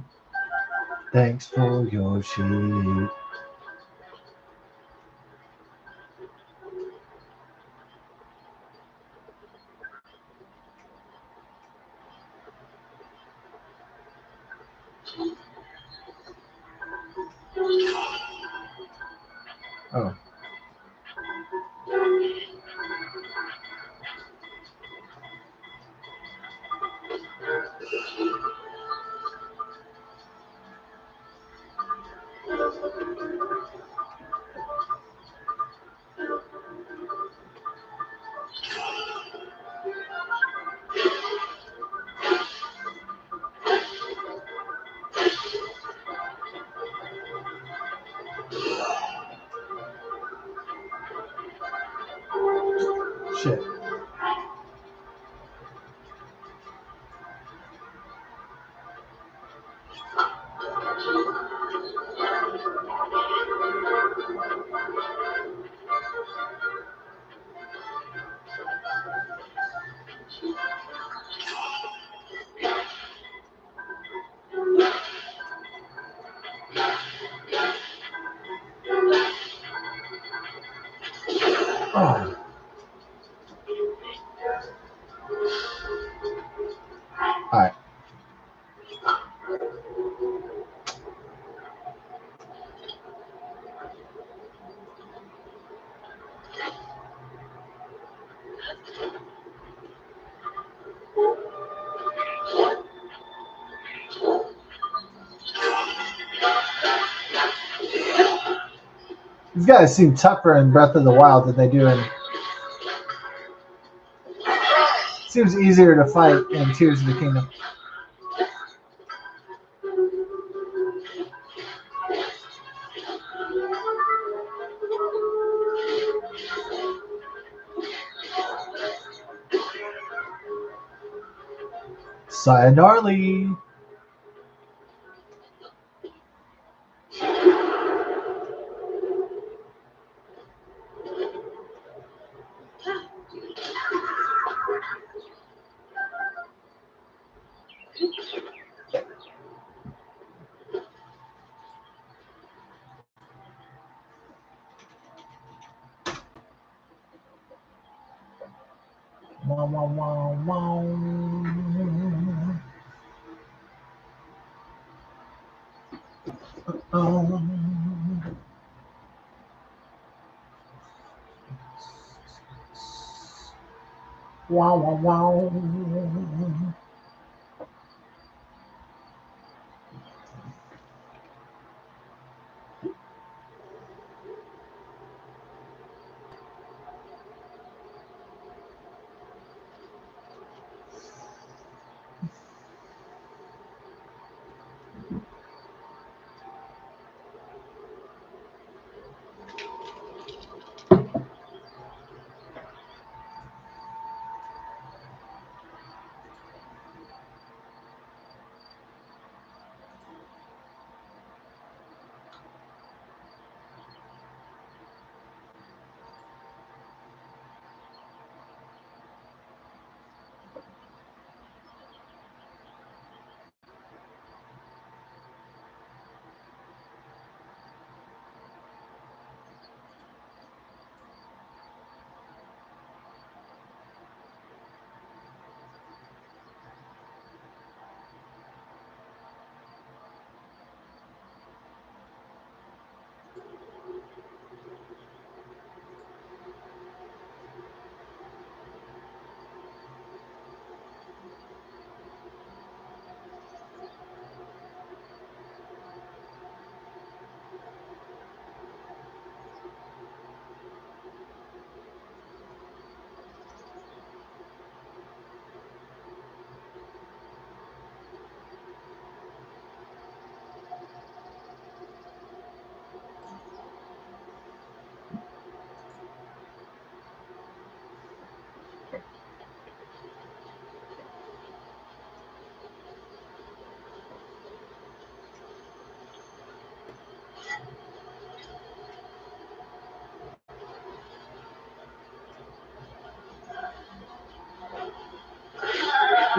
Thanks for your shit. Oh. Shit. Oh. All right. These guys seem tougher in Breath of the Wild than they do in. Seems easier to fight in Tears of the Kingdom. Sayonara. Wow, wow, wow, wow. Oh. Wow, wow, wow.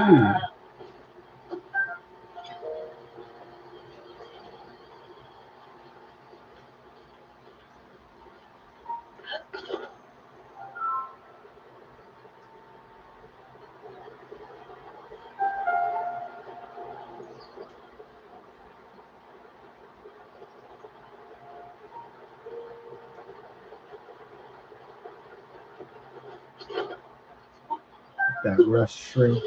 Ooh. That rush shrink.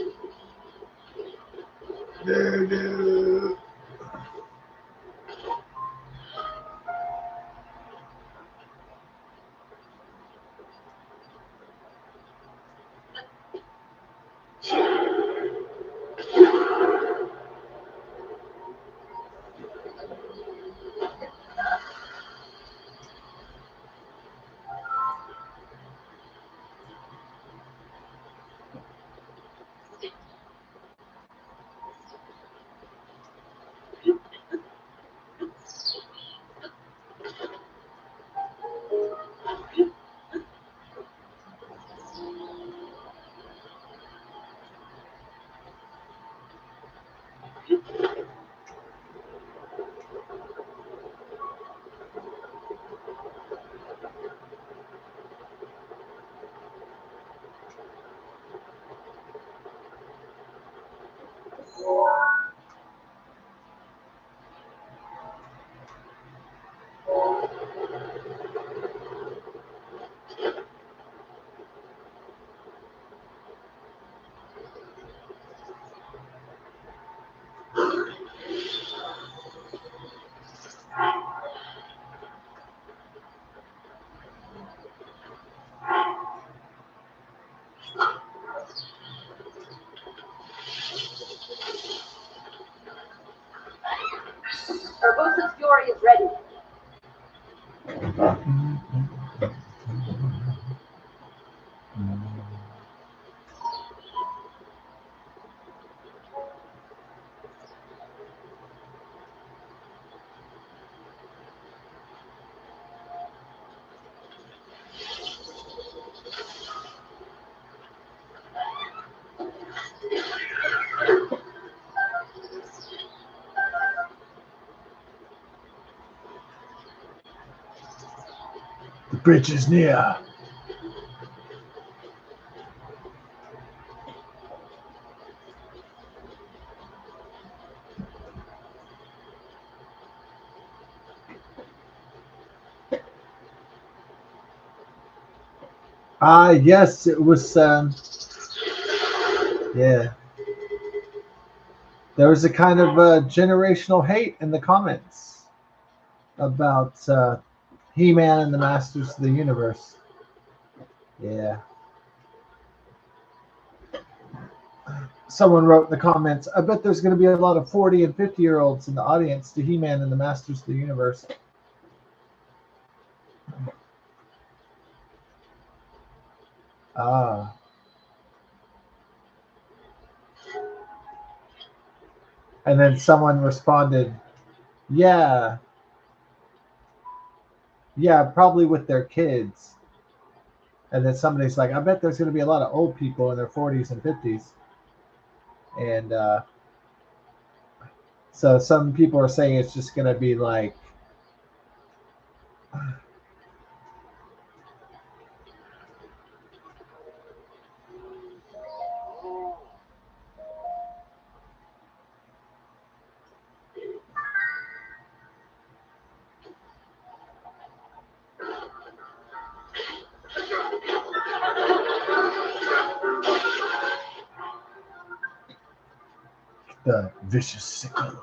Urbosa's Fury is ready. The bridge is near. Ah, yes, it was. Yeah, there was a kind of generational hate in the comments about He-Man and the Masters of the Universe. Yeah. Someone wrote in the comments, I bet there's going to be a lot of 40 and 50-year-olds in the audience to He-Man and the Masters of the Universe. Ah. And then someone responded, yeah, probably with their kids. And then somebody's like, I bet there's going to be a lot of old people in their 40s and 50s. And so some people are saying it's just going to be like, the vicious sickle.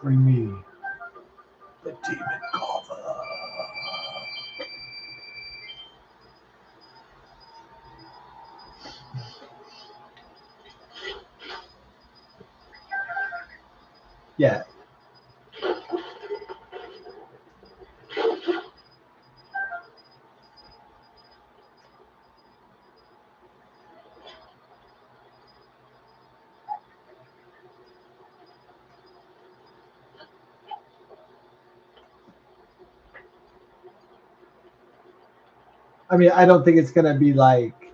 Bring me the demon cover. Yeah. I mean, I don't think it's going to be like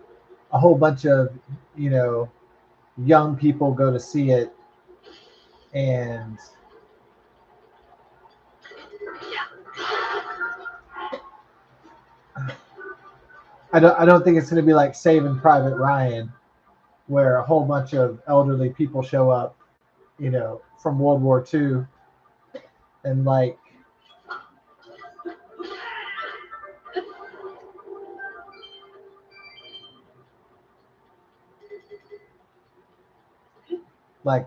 a whole bunch of, you know, young people go to see it, and I don't think it's going to be like Saving Private Ryan, where a whole bunch of elderly people show up, you know, from World War II, and like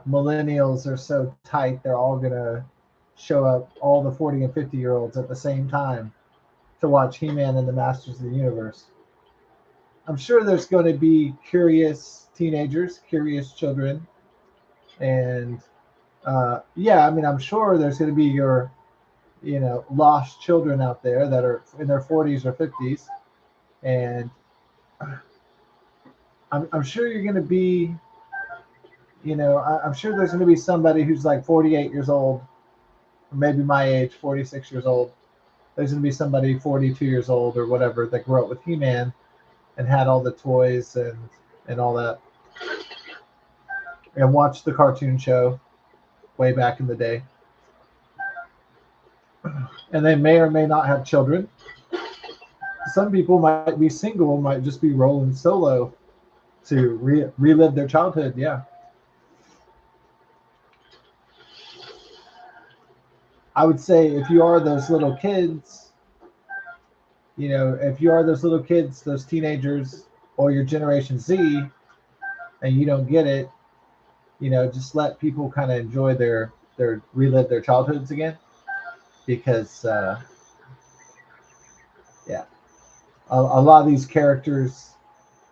millennials are so tight they're all gonna show up, all the 40 and 50-year-olds at the same time to watch He-Man and the Masters of the Universe. I'm sure there's going to be curious teenagers, curious children, and yeah, I mean, I'm sure there's going to be your, you know, lost children out there that are in their 40s or 50s, and I'm sure you're going to be, you know, I'm sure there's going to be somebody who's like 48 years old, or maybe my age, 46 years old. There's going to be somebody 42 years old or whatever that grew up with He-Man and had all the toys and all that, and watched the cartoon show way back in the day. And they may or may not have children. Some people might be single, might just be rolling solo to relive their childhood. Yeah. I would say if you are those little kids, you know, if you are those little kids, those teenagers, or your Generation Z, and you don't get it, you know, just let people kind of enjoy their relive their childhoods again, because yeah, a lot of these characters,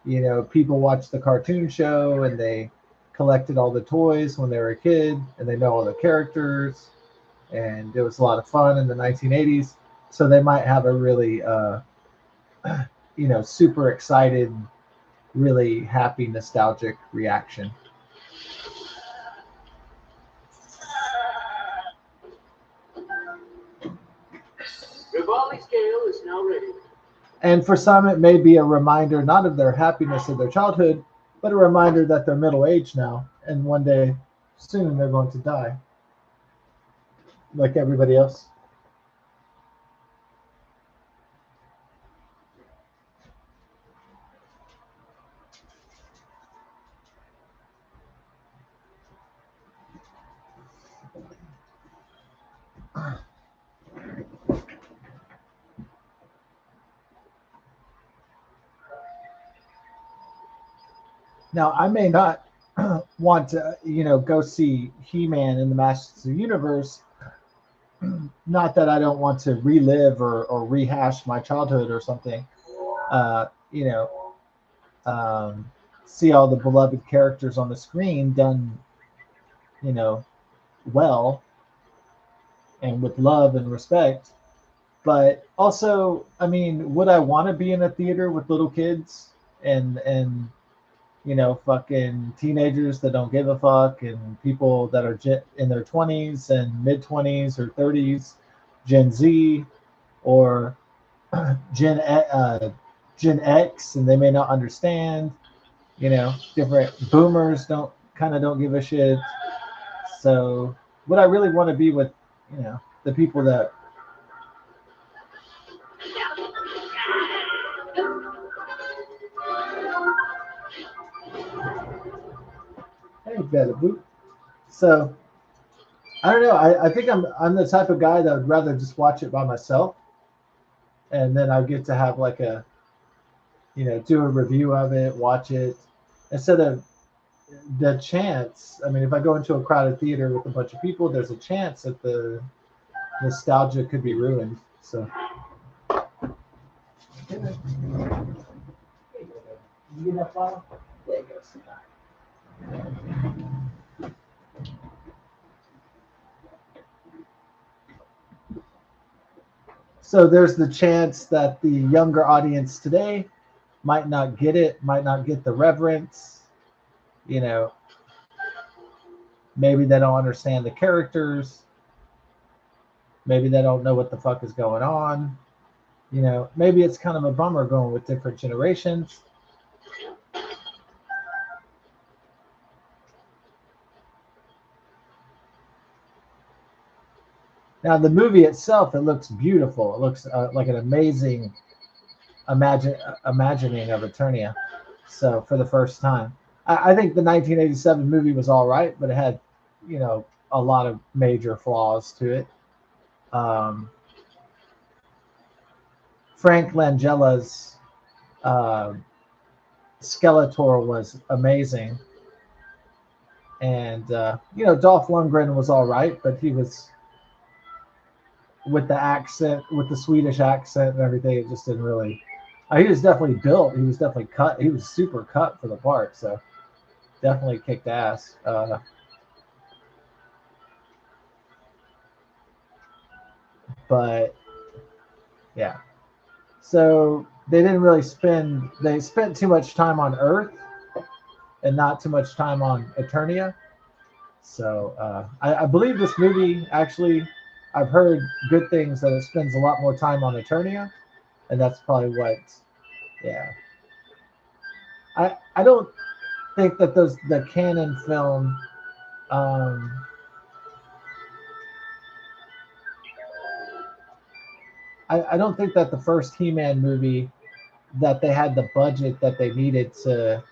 you know, people watch the cartoon show and they collected all the toys when they were a kid, and they know all the characters, and it was a lot of fun in the 1980s. So they might have a really, you know, super excited, really happy, nostalgic reaction. Rivali scale is now ready. And for some, it may be a reminder not of their happiness of their childhood, but a reminder that they're middle aged now, and one day soon they're going to die, like everybody else. Now, I may not want to, you know, go see He-Man in the Masters of the Universe. Not that I don't want to relive or rehash my childhood or something. You know, see all the beloved characters on the screen done, you know, well and with love and respect. But also, I mean, would I want to be in a theater with little kids and you know, fucking teenagers that don't give a fuck, and people that are in their 20s and mid 20s or 30s, Gen Z, or Gen Gen X, and they may not understand. You know, different boomers don't give a shit. So, would I really want to be with, you know, the people that? Hey, better boot. So I don't know. I think I'm the type of guy that would rather just watch it by myself, and then I get to have like a, you know, do a review of it, watch it, instead of the chance. I mean, if I go into a crowded theater with a bunch of people, there's a chance that the nostalgia could be ruined. So. You get that file? There you go. So there's the chance that the younger audience today might not get it, might not get the reverence. You know, maybe they don't understand the characters. Maybe they don't know what the fuck is going on. You know, maybe it's kind of a bummer going with different generations. Now, the movie itself, it looks beautiful. It looks like an amazing imagining of Eternia. So for the first time, I think the 1987 movie was all right, but it had, you know, a lot of major flaws to it. Um, Frank Langella's uh, Skeletor was amazing, and you know, Dolph Lundgren was all right, but he was with the accent, with the Swedish accent and everything. It just didn't really. He was definitely built. He was definitely cut. He was super cut for the part. So definitely kicked ass. But yeah, so they didn't really spend. They spent too much time on Earth and not too much time on Eternia. So I believe this movie actually. I've heard good things that it spends a lot more time on Eternia, and that's probably what. Yeah, I don't think that the canon film. Um, I don't think that the first He-Man movie that they had the budget that they needed to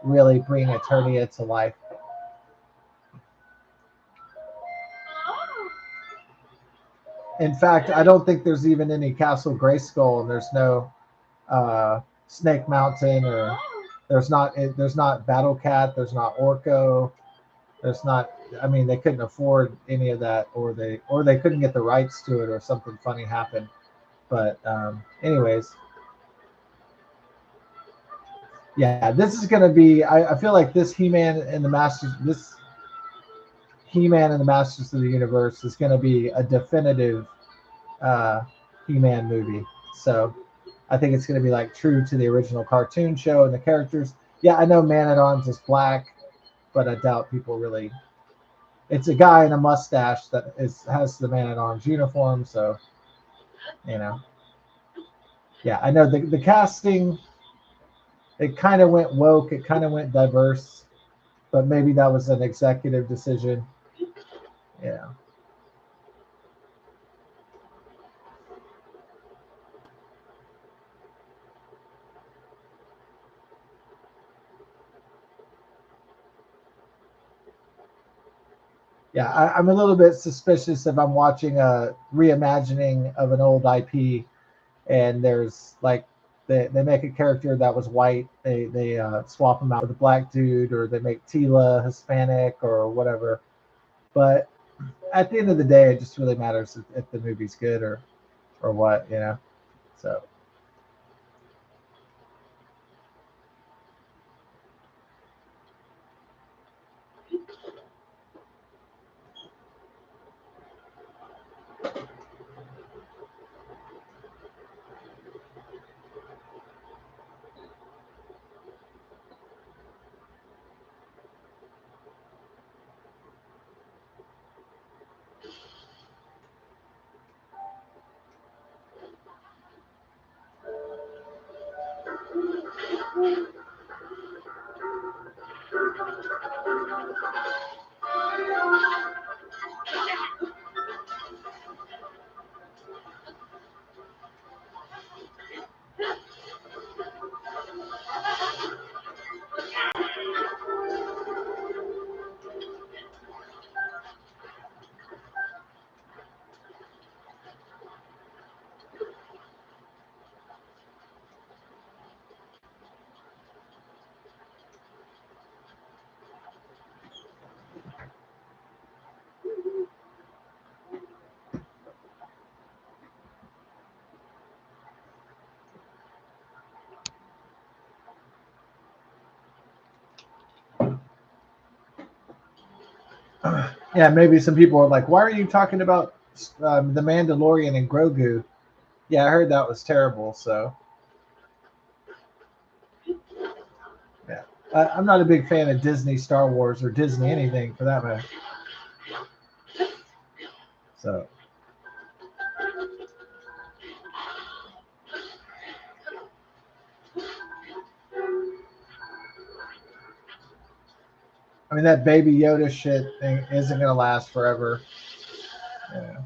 really bring Eternia to life. In fact, I don't think there's even any Castle Grayskull, and there's no Snake Mountain, or there's not Battle Cat, there's not Orko, there's not. I mean, they couldn't afford any of that, or they couldn't get the rights to it, or something funny happened. But anyways, yeah, this is gonna be. I feel like this He-Man and the Masters, this He-Man and the Masters of the Universe is gonna be a definitive uh, He-Man movie. So I think it's gonna be like true to the original cartoon show and the characters. Yeah, I know Man at Arms is black, but I doubt people really. It's a guy in a mustache that has the Man at Arms uniform. So you know, yeah, I know the casting. It kind of went woke. It kind of went diverse, but maybe that was an executive decision. Yeah. Yeah, I'm a little bit suspicious if I'm watching a reimagining of an old IP and there's like they make a character that was white, they swap him out with a black dude, or they make Tila Hispanic or whatever. But at the end of the day, it just really matters if the movie's good or what, you know. So yeah, maybe some people are like, why are you talking about the Mandalorian and Grogu? Yeah, I heard that was terrible. So yeah, I'm not a big fan of Disney Star Wars or Disney anything for that matter. So I mean, that Baby Yoda shit thing isn't gonna last forever. Yeah.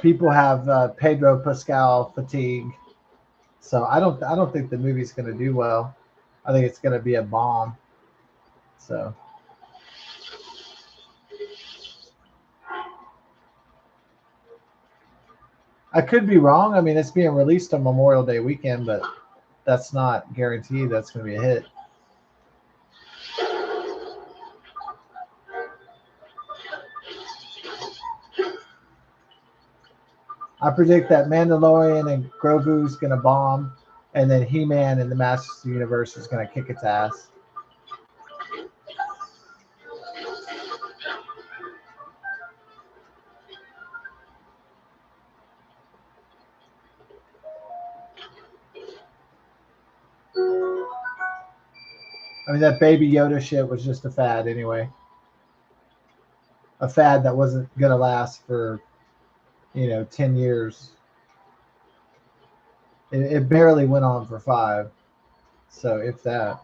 People have Pedro Pascal fatigue, so I don't think the movie's gonna do well. I think it's gonna be a bomb. So I could be wrong. I mean, it's being released on Memorial Day weekend, but that's not guaranteed that's gonna be a hit. I predict that Mandalorian and Grogu's gonna bomb, and then He-Man and the Masters of the Universe is gonna kick its ass. I mean, that Baby Yoda shit was just a fad anyway. A fad that wasn't gonna last for 10 years. It barely went on for 5. So if that.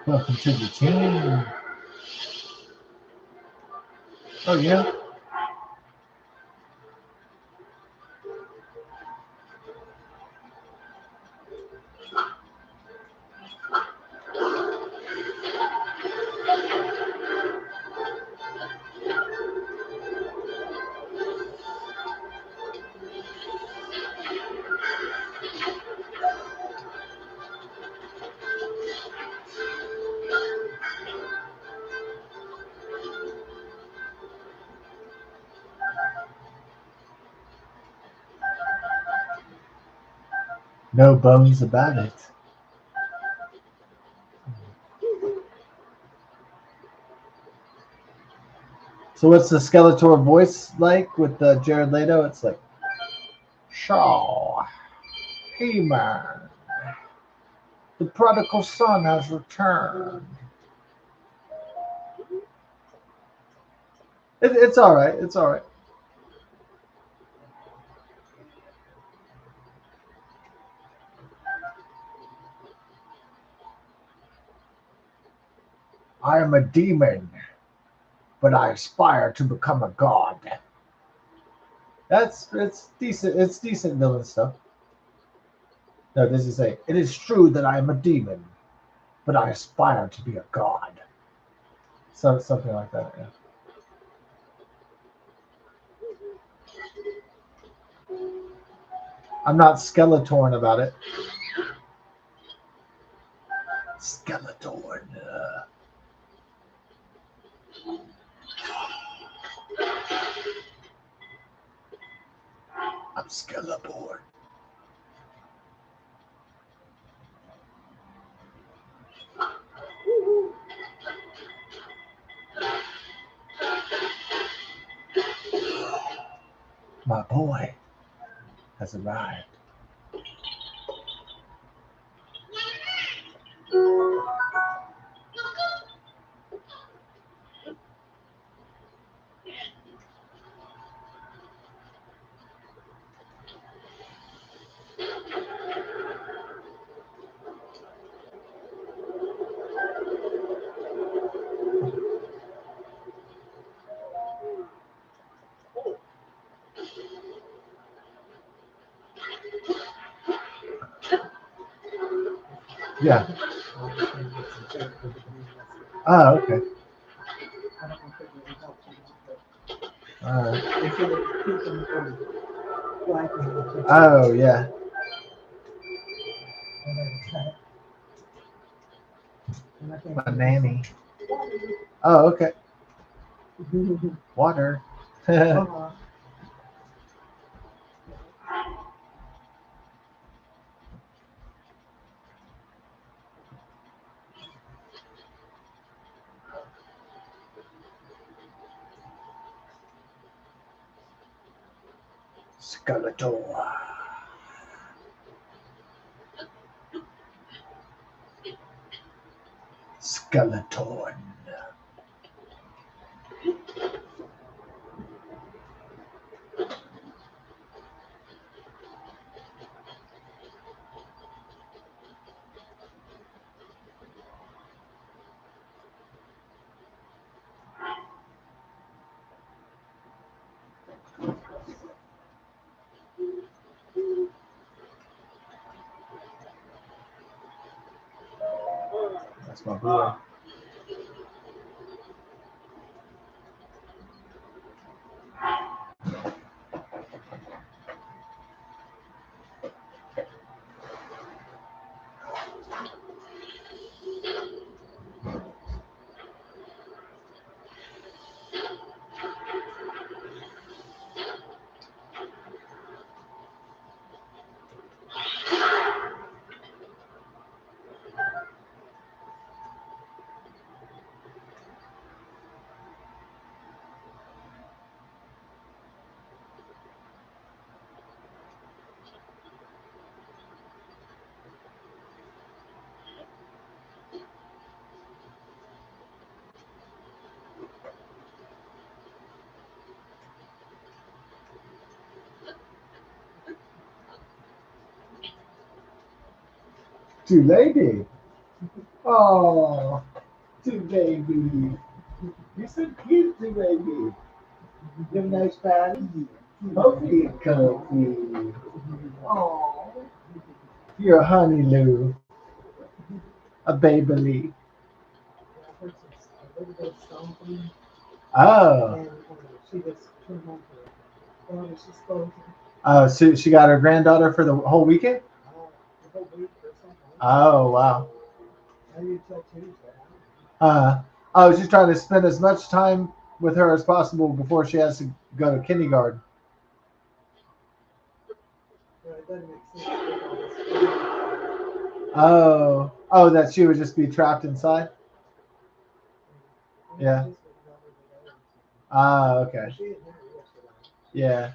Welcome to the team. Oh yeah. No bones about it. So what's the Skeletor voice like with Jared Leto? It's like, Shaw, He-Man, the prodigal son has returned. It's all right. It's all right. I am a demon, but I aspire to become a god. It's decent. It's decent villain stuff. No, does he say it is true that I am a demon, but I aspire to be a god? So something like that. Yeah. I'm not Skeletorn about it. Skeletorn. I'm Skeletorn. My boy has arrived. Yeah. Oh, okay. Oh, yeah. My nanny. Oh, okay. Water. Skeletor. Skeleton. That's my boy. Two lady. Oh, two baby. You're so cute, two baby. You have a nice body. Hopefully you're comfy. Oh, you're a honey Lou, a baby. Oh. Oh, so she got her granddaughter for the whole weekend? Oh, wow. Uh, I was just trying to spend as much time with her as possible before she has to go to kindergarten. Oh, oh, that she would just be trapped inside. Yeah. Ah, okay. Yeah.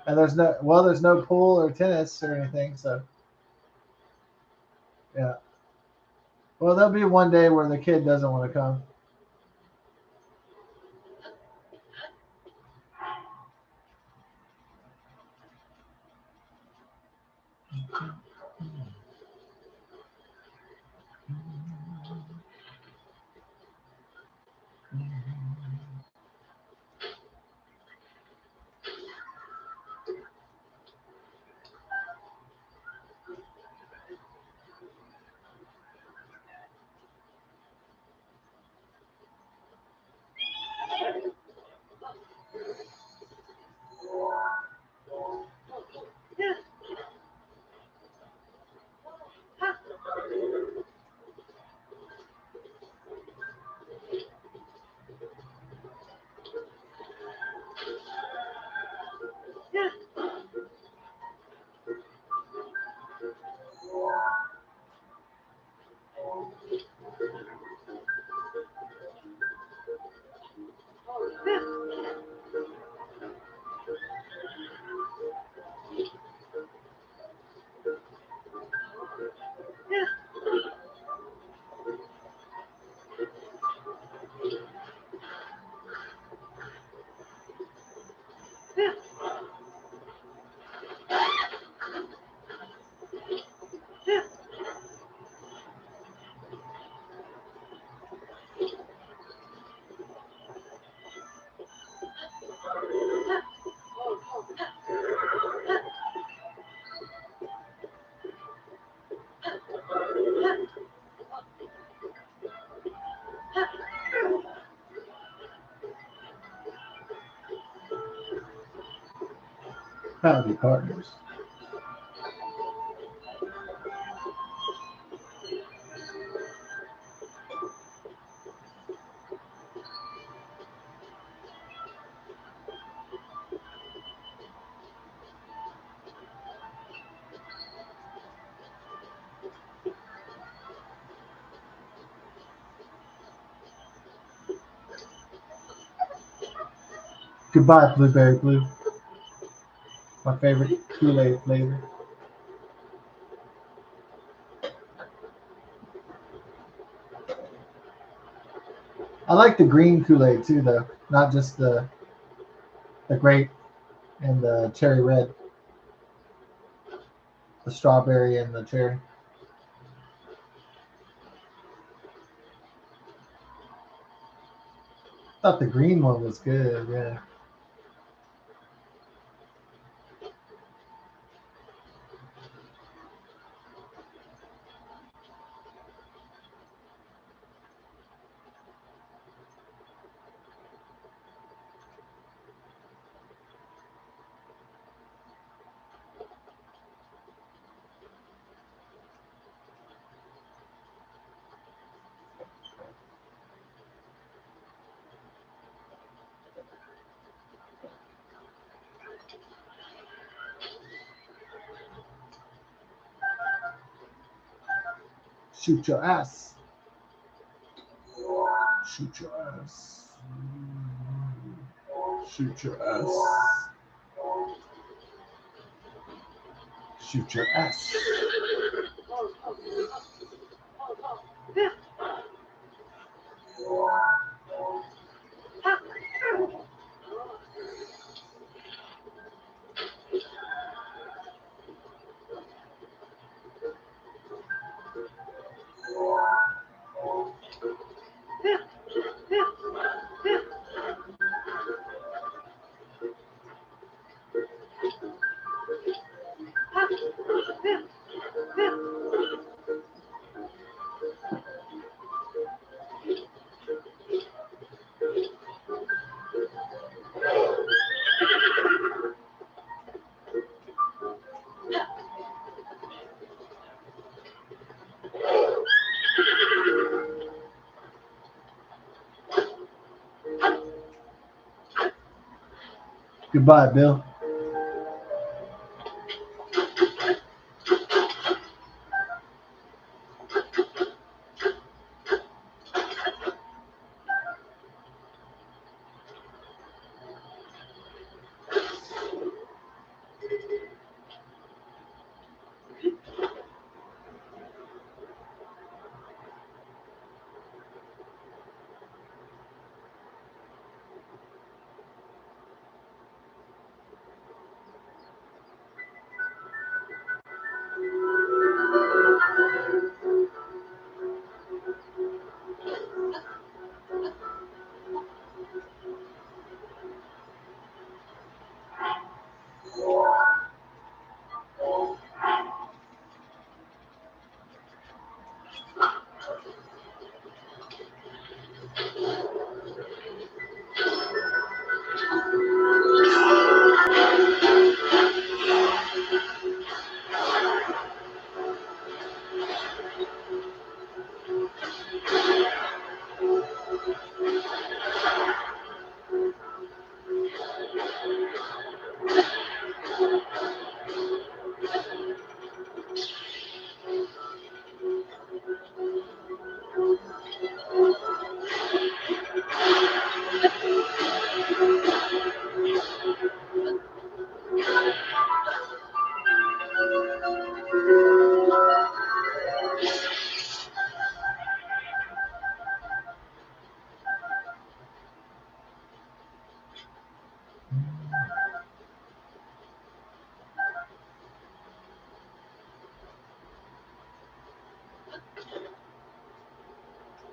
And there's no pool or tennis or anything, so yeah. Well, there'll be one day where the kid doesn't want to come. Howdy, partners. Goodbye, Blueberry Blue. My favorite Kool-Aid flavor. I like the green Kool-Aid too, though. Not just the grape and the cherry red. The strawberry and the cherry. I thought the green one was good, yeah. Shoot your ass. Shoot your ass. Shoot your ass. Shoot your ass. Goodbye, Bill.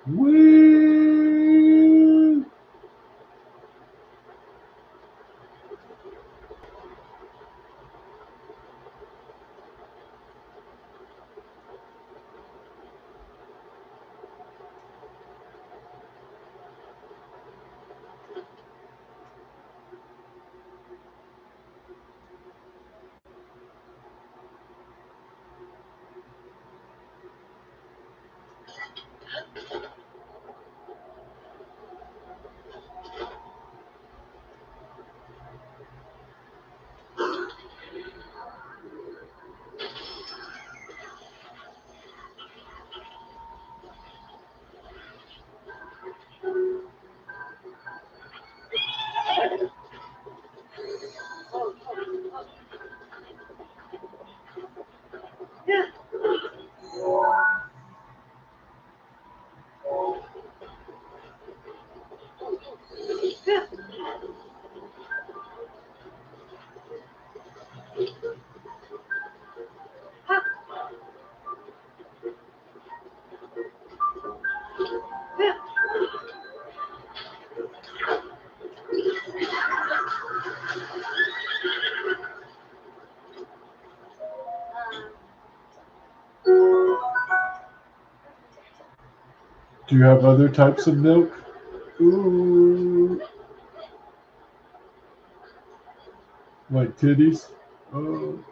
Woo! Do you have other types of milk? Ooh. Like titties? Oh.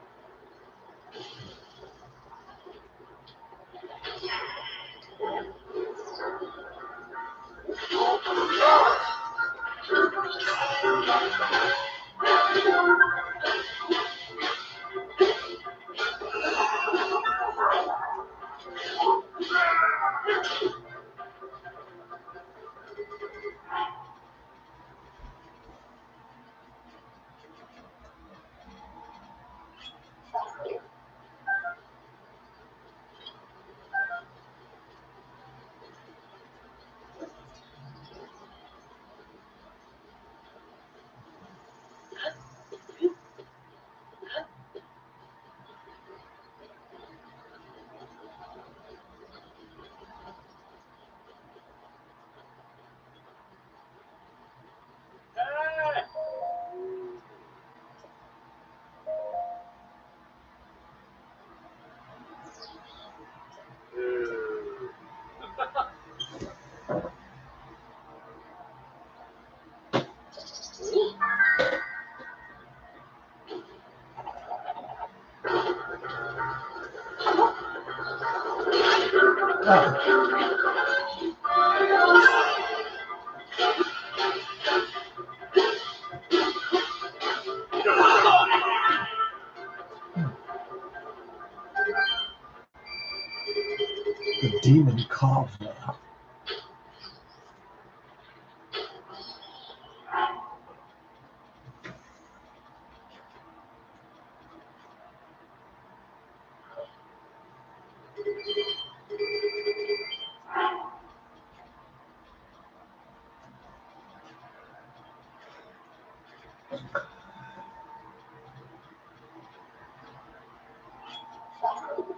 The demon Kava.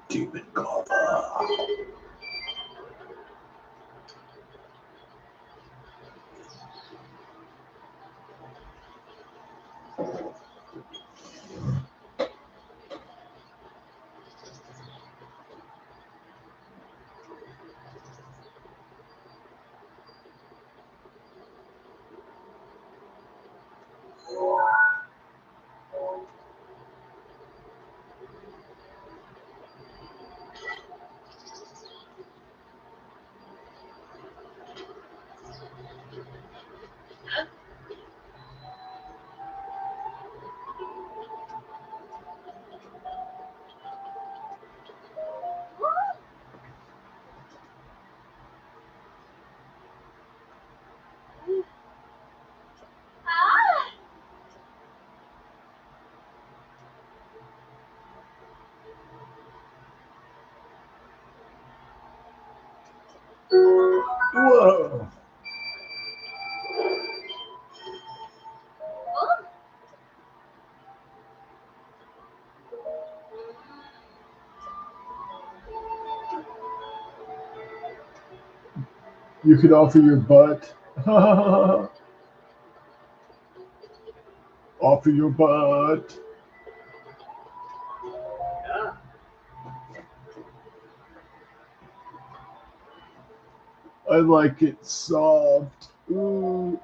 Demon Kava. Whoa. You could offer your butt. Offer your butt. Yeah. I like it soft. Ooh.